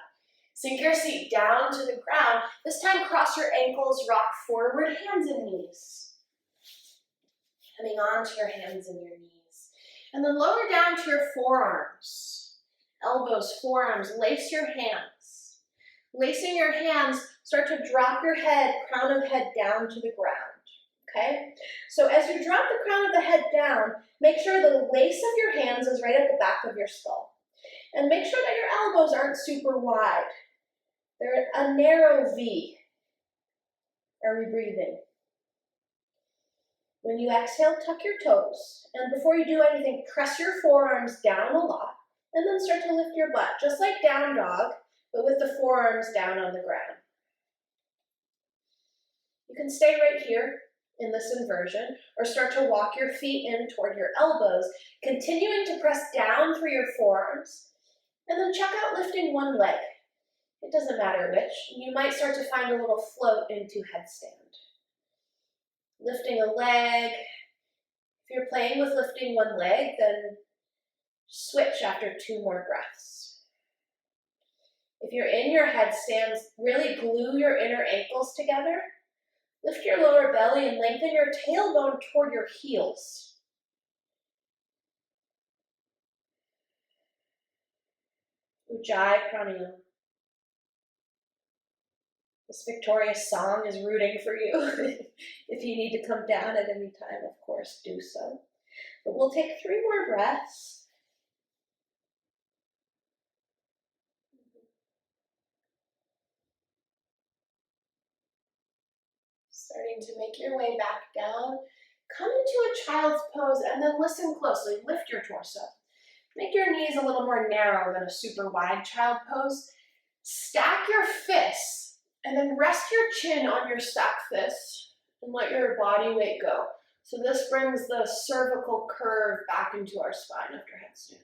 Sink your seat down to the ground. This time cross your ankles, rock forward, hands and knees. Coming onto your hands and your knees. And then lower down to your forearms. Elbows, forearms, lace your hands. Lacing your hands, start to drop your head, crown of head down to the ground, okay? So as you drop the crown of the head down, make sure the lace of your hands is right at the back of your skull. And make sure that your elbows aren't super wide. They're a narrow V. Are we breathing? When you exhale, tuck your toes. And before you do anything, press your forearms down a lot. And then start to lift your butt, just like down dog, but with the forearms down on the ground. You can stay right here in this inversion, or start to walk your feet in toward your elbows, continuing to press down through your forearms, and then check out lifting one leg. It doesn't matter which. You might start to find a little float into headstand. lifting a leg. If you're playing with lifting one leg, then switch after 2 more breaths. If you're in your headstands, really glue your inner ankles together. Lift your lower belly and lengthen your tailbone toward your heels. Ujjayi pranayama. This victorious song is rooting for you. If you need to come down at any time, of course, do so. But we'll take 3 more breaths. Starting to make your way back down. Come into a child's pose and then listen closely. Lift your torso. Make your knees a little more narrow than a super wide child pose. Stack your fists and then rest your chin on your stacked fists and let your body weight go. So this brings the cervical curve back into our spine after headstand.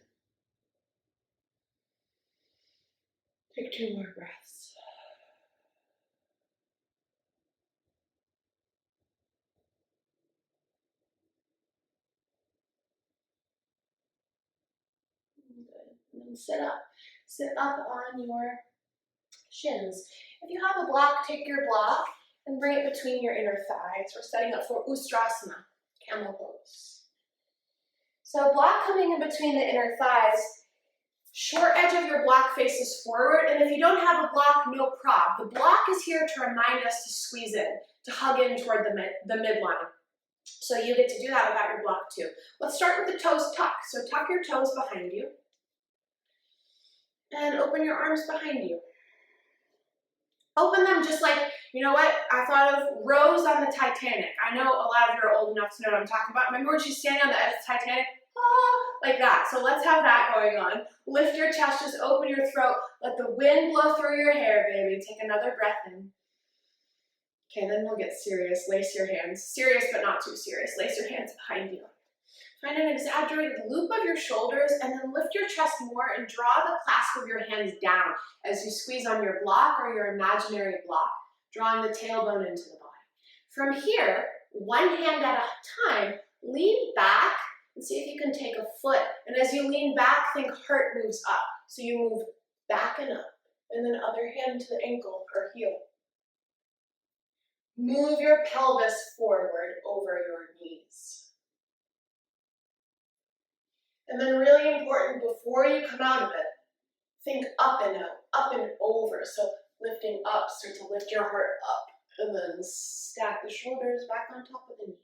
Take 2 more breaths. Good. And then sit up. Sit up on your shins. If you have a block, take your block and bring it between your inner thighs. We're setting up for Ustrasana, camel pose. So block coming in between the inner thighs. Short edge of your block faces forward, and if you don't have a block, no prob. The block is here to remind us to squeeze in, to hug in toward the midline. So you get to do that without your block too. Let's start with the toes tucked. So tuck your toes behind you. And open your arms behind you. Open them just like, you know what? I thought of Rose on the Titanic. I know a lot of you are old enough to know what I'm talking about. Remember when she's standing on the edge of the Titanic? Ah, like that. So let's have that going on. Lift your chest, just open your throat. Let the wind blow through your hair, baby. Take another breath in. Okay, then we'll get serious. Lace your hands. Serious, but not too serious. Lace your hands behind you. Find an exaggerated loop of your shoulders and then lift your chest more and draw the clasp of your hands down as you squeeze on your block or your imaginary block, drawing the tailbone into the body. From here, one hand at a time, lean back and see if you can take a foot. And as you lean back, think heart moves up. So you move back and up, and then other hand to the ankle or heel. Move your pelvis forward over your knees. And then really important, before you come out of it, think up and out, up and over. So lifting up, start to lift your heart up, and then stack the shoulders back on top of the knees.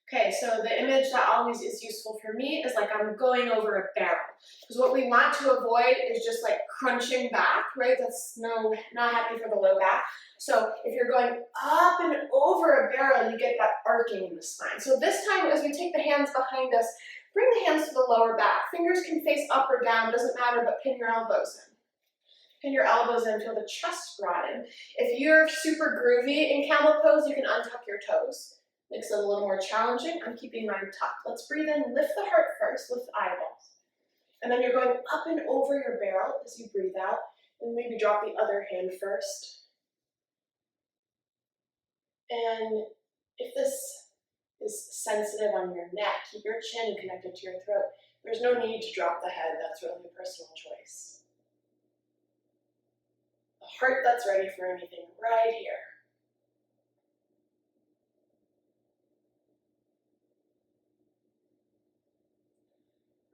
Okay, so the image that always is useful for me is like I'm going over a barrel. Because what we want to avoid is just like crunching back, right? That's not happy for the low back. So if you're going up and over a barrel, you get that arcing in the spine. So this time, as we take the hands behind us, bring the hands to the lower back. Fingers can face up or down, doesn't matter, but pin your elbows in. Pin your elbows in, feel the chest broaden. If you're super groovy in camel pose, you can untuck your toes. Makes it a little more challenging. I'm keeping mine tucked. Let's breathe in, lift the heart first, lift the eyeballs. And then you're going up and over your barrel as you breathe out. And maybe drop the other hand first. And if this is sensitive on your neck, keep your chin connected to your throat. There's no need to drop the head. That's really a personal choice. A heart that's ready for anything right here.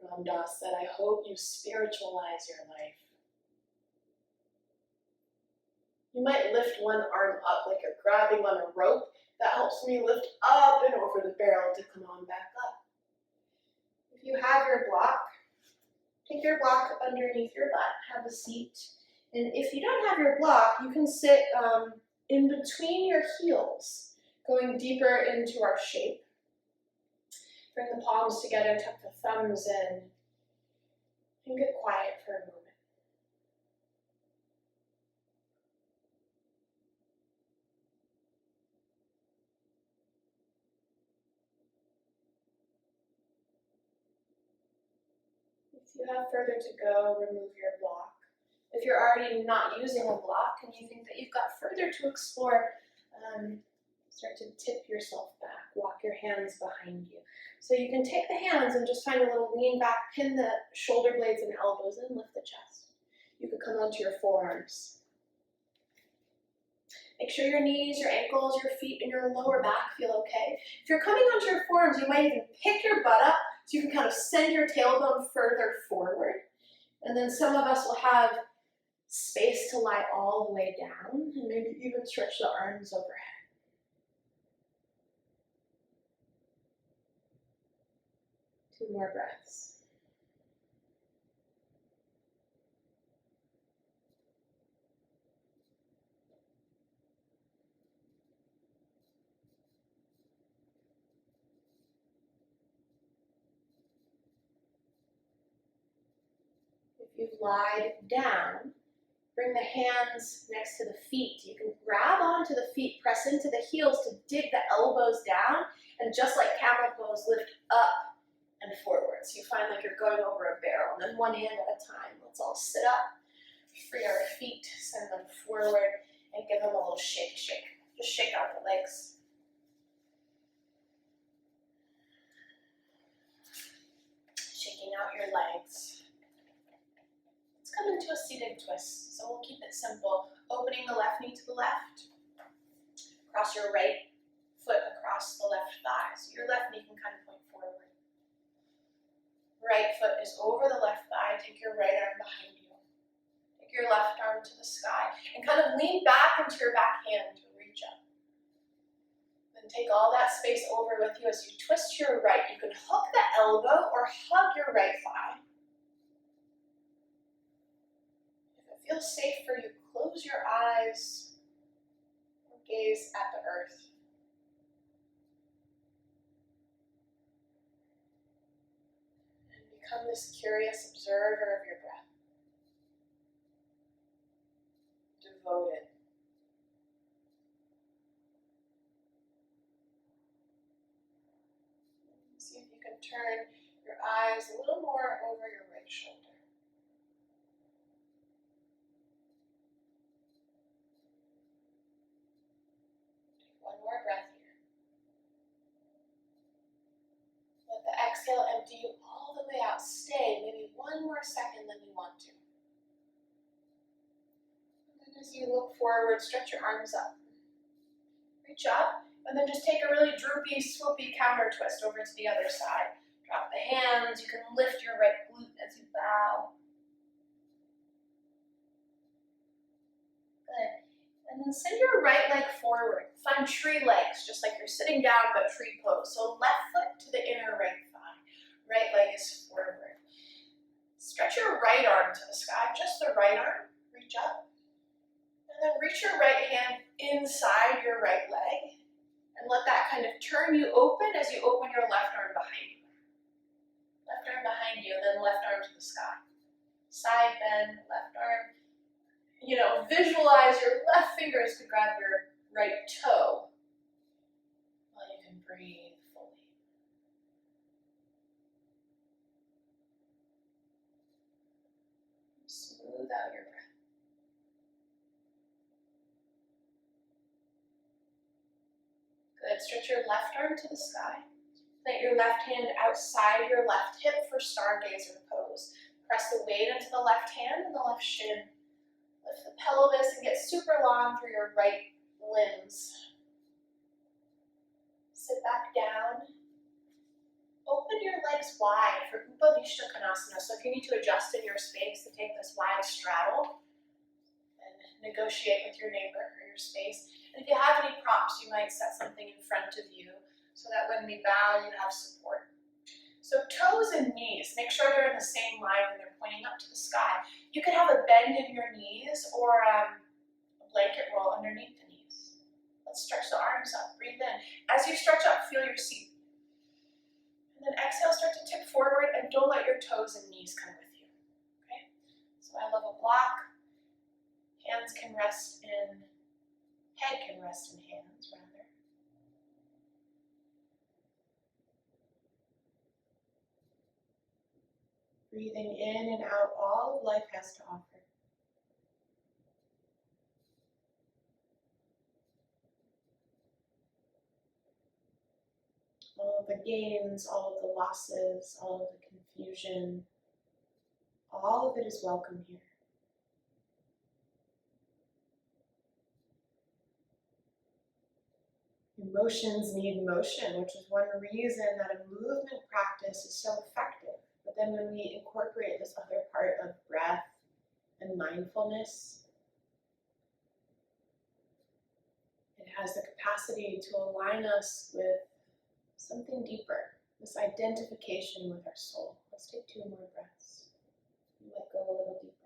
Ram Dass said, I hope you spiritualize your life. You might lift one arm up like you're grabbing on a rope. That helps me lift up and over the barrel to come on back up. If you have your block, take your block underneath your butt, have a seat. And if you don't have your block, you can sit in between your heels, going deeper into our shape. Bring the palms together, tuck the thumbs in, and get quiet for a moment. If you have further to go, remove your block. If you're already not using a block and you think that you've got further to explore, start Start to tip yourself back. Walk your hands behind you. So you can take the hands and just find a little lean back, pin the shoulder blades and elbows in, lift the chest. You could come onto your forearms. Make sure your knees, your ankles, your feet, and your lower back feel okay. If you're coming onto your forearms, you might even pick your butt up so you can kind of send your tailbone further forward. And then some of us will have space to lie all the way down and maybe even stretch the arms overhead. 2 more breaths. If you've lied down, bring the hands next to the feet. You can grab onto the feet, press into the heels to dig the elbows down, and just like camel pose, lift up and forward. So you find like you're going over a barrel, and then one hand at a time. Let's all sit up, free our feet, send them forward, and give them a little shake, shake. Just shake out the legs. Shaking out your legs. Come into a seated twist, so we'll keep it simple. Opening the left knee to the left, cross your right foot across the left thigh, so your left knee can kind of point forward. Right foot is over the left thigh, take your right arm behind you. Take your left arm to the sky, and kind of lean back into your back hand to reach up. Then take all that space over with you as you twist to your right. You can hook the elbow or hug your right thigh. Feels safe for you, close your eyes or gaze at the earth. And become this curious observer of your breath. Devoted. See if you can turn your eyes a little more over your right shoulder. More breath here. Let the exhale empty you all the way out. Stay maybe 1 more second than you want to. And then as you look forward, stretch your arms up. Reach up, and then just take a really droopy, swoopy counter twist over to the other side. Drop the hands. You can lift your right glute as you bow. Good. And then send your right leg forward. Find tree legs, just like you're sitting down, but tree pose. So left foot to the inner right thigh. Right leg is forward. Stretch your right arm to the sky, just the right arm. Reach up. And then reach your right hand inside your right leg. And let that kind of turn you open as you open your left arm behind you. Left arm behind you, then left arm to the sky. Side bend, left arm. You know, visualize your left fingers to grab your right toe while you can breathe fully. Smooth out your breath. Good. Stretch your left arm to the sky. Plant your left hand outside your left hip for stargazer pose. Press the weight into the left hand and the left shin. Lift the pelvis and get super long through your right limbs. Sit back down. Open your legs wide for Upavishtakonasana. So if you need to adjust in your space to take this wide straddle and negotiate with your neighbor or your space. And if you have any props, you might set something in front of you so that when we bow, you have support. So toes and knees, make sure they're in the same line when they're pointing up to the sky. You could have a bend in your knees or a blanket roll underneath the knees. Let's stretch the arms up, breathe in. As you stretch up, feel your seat. And then exhale, start to tip forward and don't let your toes and knees come with you. Okay? So I love a block. Hands can rest in, head can rest in hands rather. Breathing in and out all of life has to offer. of the gains, all of the losses, all of the confusion, all of it is welcome here. Emotions need motion, which is one reason that a movement practice is so effective. But then when we incorporate this other part of breath and mindfulness, it has the capacity to align us with something deeper, this identification with our soul. Let's take 2 more breaths. You might go a little deeper.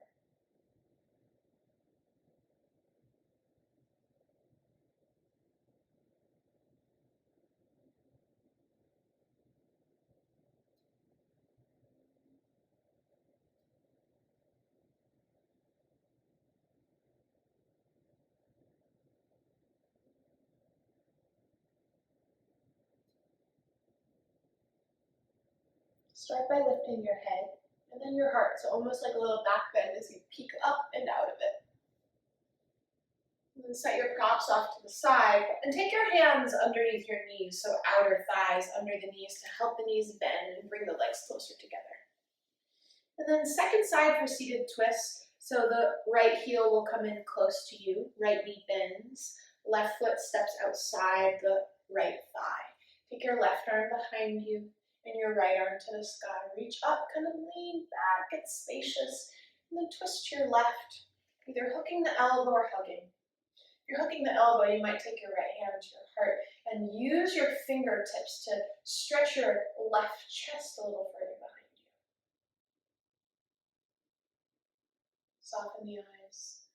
Start by lifting your head and then your heart, so almost like a little back bend as you peek up and out of it. And then set your props off to the side and take your hands underneath your knees, so outer thighs under the knees to help the knees bend and bring the legs closer together. And then second side for seated twist, so the right heel will come in close to you, right knee bends, left foot steps outside the right thigh. Take your left arm behind you and your right arm to the sky. Reach up, kind of lean back, get spacious, and then twist to your left, either hooking the elbow or hugging. If you're hooking the elbow, you might take your right hand to your heart and use your fingertips to stretch your left chest a little further behind you. Soften the eyes.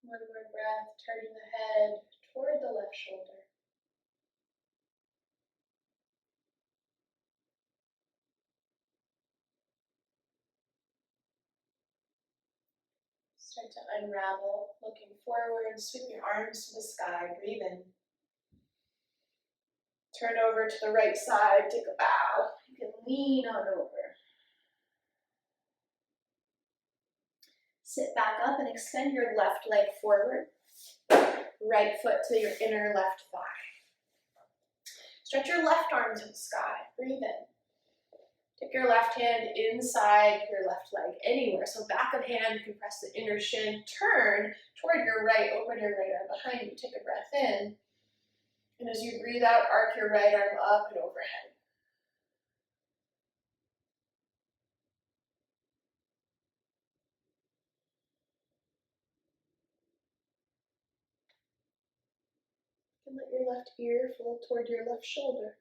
One more breath, turning the head toward the left shoulder. Start to unravel, looking forward, sweep your arms to the sky, breathe in. Turn over to the right side, take a bow. You can lean on over. Sit back up and extend your left leg forward. Right foot to your inner left thigh. Stretch your left arm to the sky. Breathe in. Take your left hand inside your left leg, anywhere. So back of hand, you can press the inner shin. Turn toward your right, open your right arm behind you. Take a breath in. And as you breathe out, arc your right arm up and overhead. And let your left ear fall toward your left shoulder.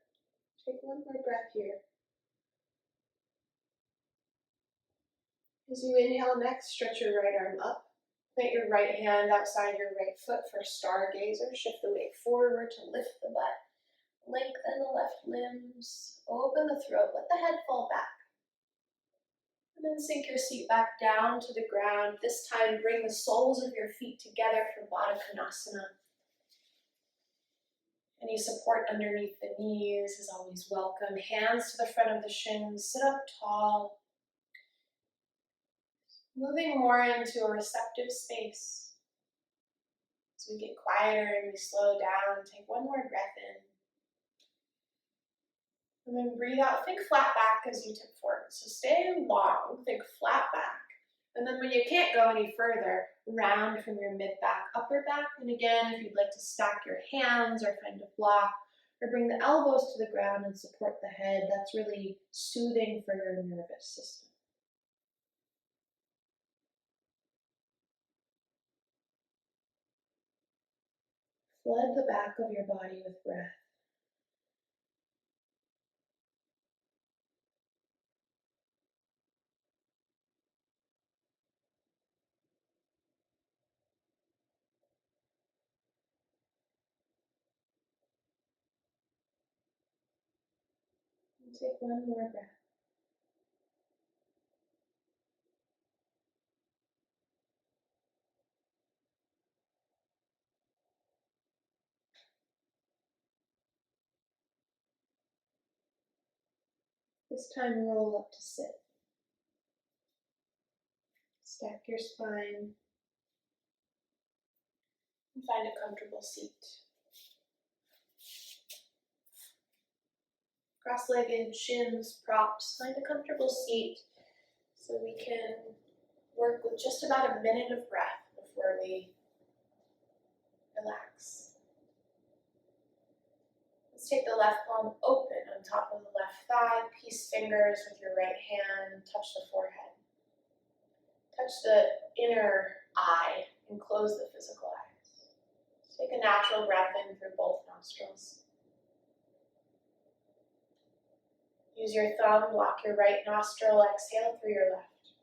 Take one more breath here. As you inhale next, stretch your right arm up. Plant your right hand outside your right foot for stargazer. Shift the weight forward to lift the butt. Lengthen the left limbs. Open the throat. Let the head fall back. And then sink your seat back down to the ground. This time, bring the soles of your feet together for Baddha Konasana. Any support underneath the knees is always welcome. Hands to the front of the shins. Sit up tall. Moving more into a receptive space. As we get quieter and we slow down, take one more breath in. And then breathe out. Think flat back as you tip forward. So stay long, think flat back. And then when you can't go any further, round from your mid-back, upper back. And again, if you'd like to stack your hands or find a block, or bring the elbows to the ground and support the head, that's really soothing for your nervous system. Flood the back of your body with breath. And take one more breath. This time roll up to sit. Stack your spine and find a comfortable seat. Cross-legged, shins, props. Find a comfortable seat so we can work with just about a minute of breath before we relax. Let's take the left palm open on top of the left thigh. Peace fingers with your right hand. Touch the forehead. Touch the inner eye and close the physical eyes. Take a natural breath in through both nostrils. Use your thumb, block your right nostril, exhale through your left.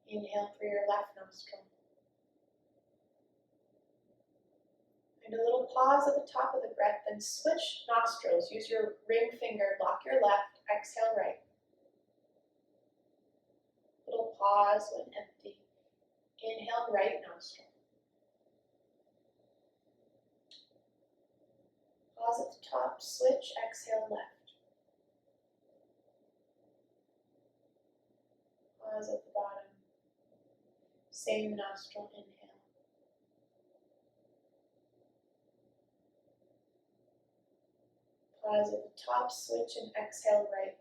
Inhale through your left nostril. And a little pause at the top of the breath, then switch nostrils. Use your ring finger, block your left, exhale right. Little pause when empty. Inhale right nostril. Pause at the top, switch, exhale left. Pause at the bottom. Same nostril, inhale. Pause at the top, switch, and exhale right.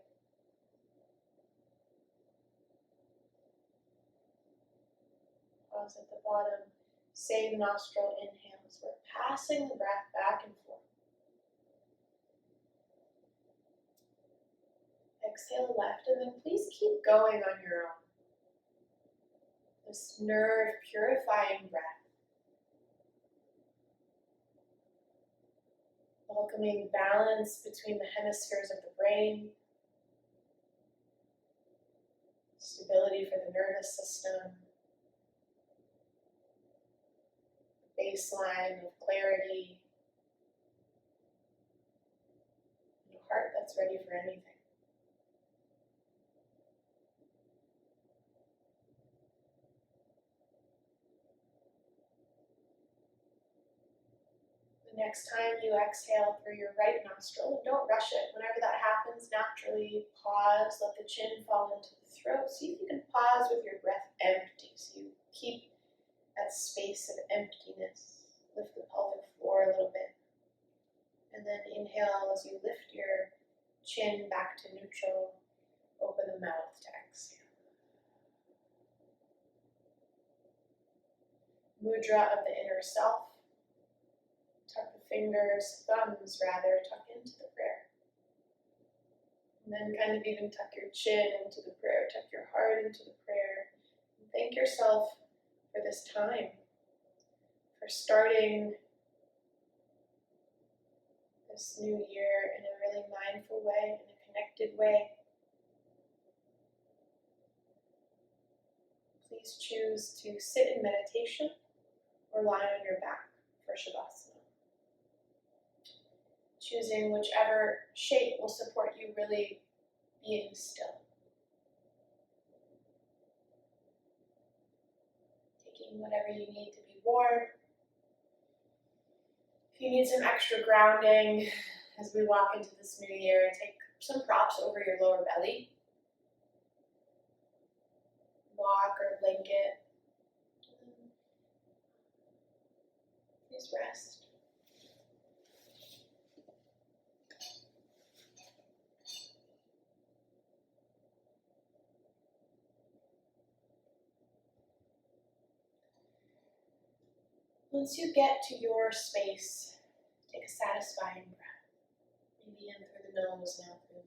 Pause at the bottom, same nostril, inhale. So we're passing the breath back and forth. Exhale left, and then please keep going on your own. This nerve purifying breath. Welcoming balance between the hemispheres of the brain. Stability for the nervous system. Baseline of clarity. And a heart that's ready for anything. Next time you exhale through your right nostril, and don't rush it. Whenever that happens, naturally pause, let the chin fall into the throat. See if you can pause with your breath empty. So you keep that space of emptiness. Lift the pelvic floor a little bit. And then inhale as you lift your chin back to neutral. Open the mouth to exhale. Mudra of the inner self. Tuck the fingers, thumbs rather, tuck into the prayer. And then kind of even tuck your chin into the prayer, tuck your heart into the prayer. And thank yourself for this time, for starting this new year in a really mindful way, in a connected way. Please choose to sit in meditation or lie on your back for Shavasana. Choosing whichever shape will support you really being still. Taking whatever you need to be warm. If you need some extra grounding as we walk into this new year, take some props over your lower belly. Block or blanket. Please rest. Once you get to your space, take a satisfying breath. Maybe in through the nose and out through the mouth.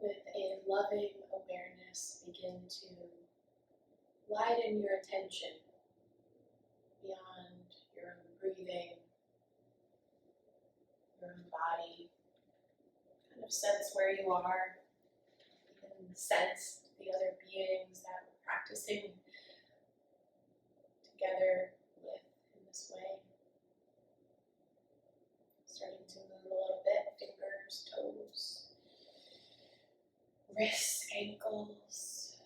with a loving awareness, begin to widen your attention beyond your own breathing, your own body. Kind of sense where you are, even sense the other beings that we're practicing together with in this way. Starting to move a little bit, fingers, toes, wrists, ankles.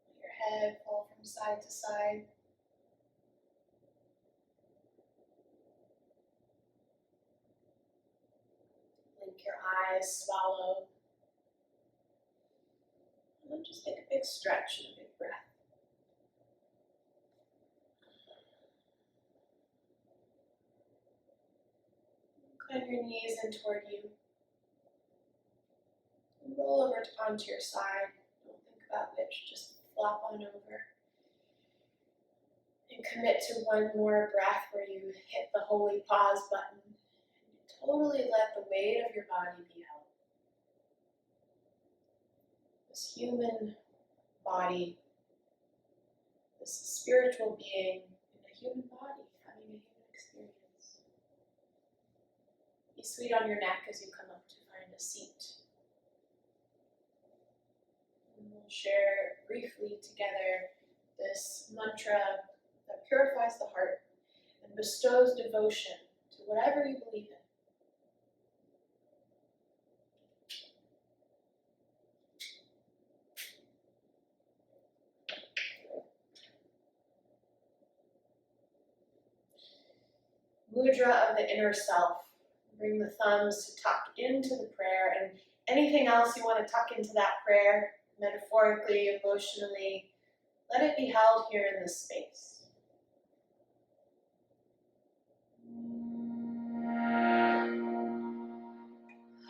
Let your head fall from side to side. Blink your eyes, swallow. And then just take a big stretch and a big breath. Climb your knees in toward you. And roll over onto your side. Don't think about which, just flop on over. And commit to one more breath where you hit the holy pause button. And totally let the weight of your body be held. This human body, this spiritual being in a human body, having a human experience. Be sweet on your neck as you come up to find a seat. And we'll share briefly together this mantra that purifies the heart and bestows devotion to whatever you believe in. Mudra of the inner self. Bring the thumbs to tuck into the prayer, and anything else you want to tuck into that prayer, metaphorically, emotionally, let it be held here in this space.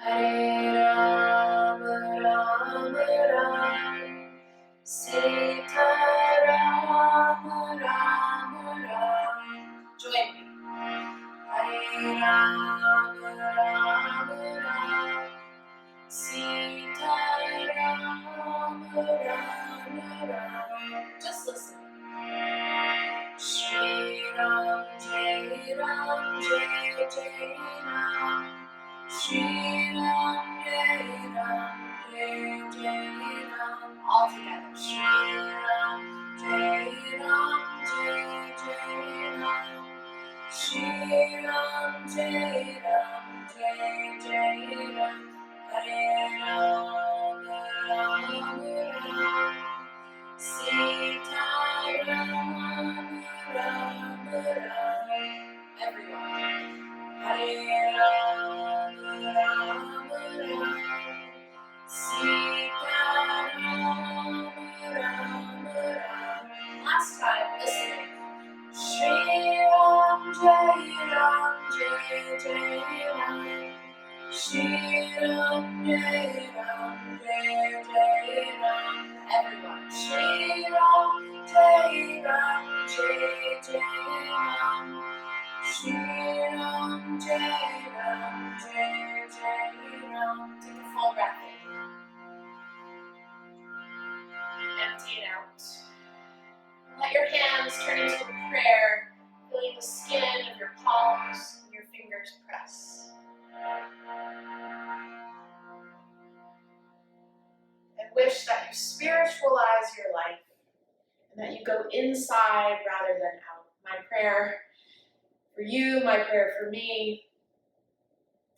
Hare Rama, Rama Rama, Sita Rama, Rama Rama. Join me. Hare Rama, Rama Rama, Sita Rama, Rama Rama. Just listen. Shri Ram, Jai Ram, Jai Jai Ram. Shri Ram, Jai Ram, Jai Jai Ram. All together. Shri Ram, Jai Ram, Jai Jai Ram. Shri Ram, Jai Ram, Jai Jai Ram. Hare Ram, Ram Ram, Sita Ram, Ram Ram. Everyone. Hare Ram, Ram Ram, Sita Ram, Ram Ram. Last time, listening. Shri Ram, Jai Ram, Jai Jai Ram. Shri Ram, Jai Ram, Jai Jai Ram. Everyone. Shri Ram, Jai Ram, Jai Jai Ram. Shri Ram, Jai Ram, Jai Jai Ram. Take a full breath in. Empty it out. Let your hands turn into a prayer, feeling the skin of your palms and your fingers press. And wish that you spiritualize your life and that you go inside rather than out. My prayer for you, my prayer for me,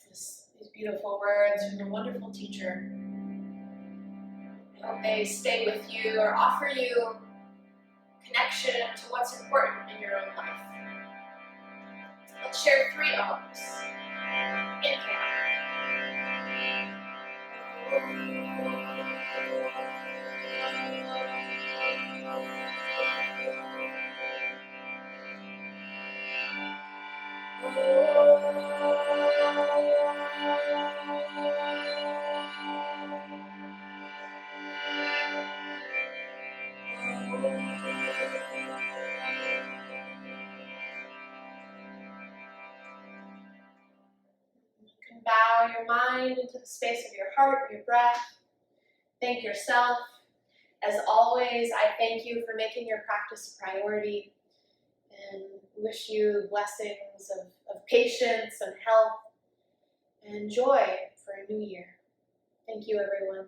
these beautiful words from a wonderful teacher. I hope they stay with you or offer you connection to what's important in your own life. Let's share 3 O's. Inhale. You can bow your mind mind into the space of your heart, your breath. Thank yourself. As always, I thank you for making your practice a priority and wish you blessings of patience and health and joy for a new year. Thank you, everyone.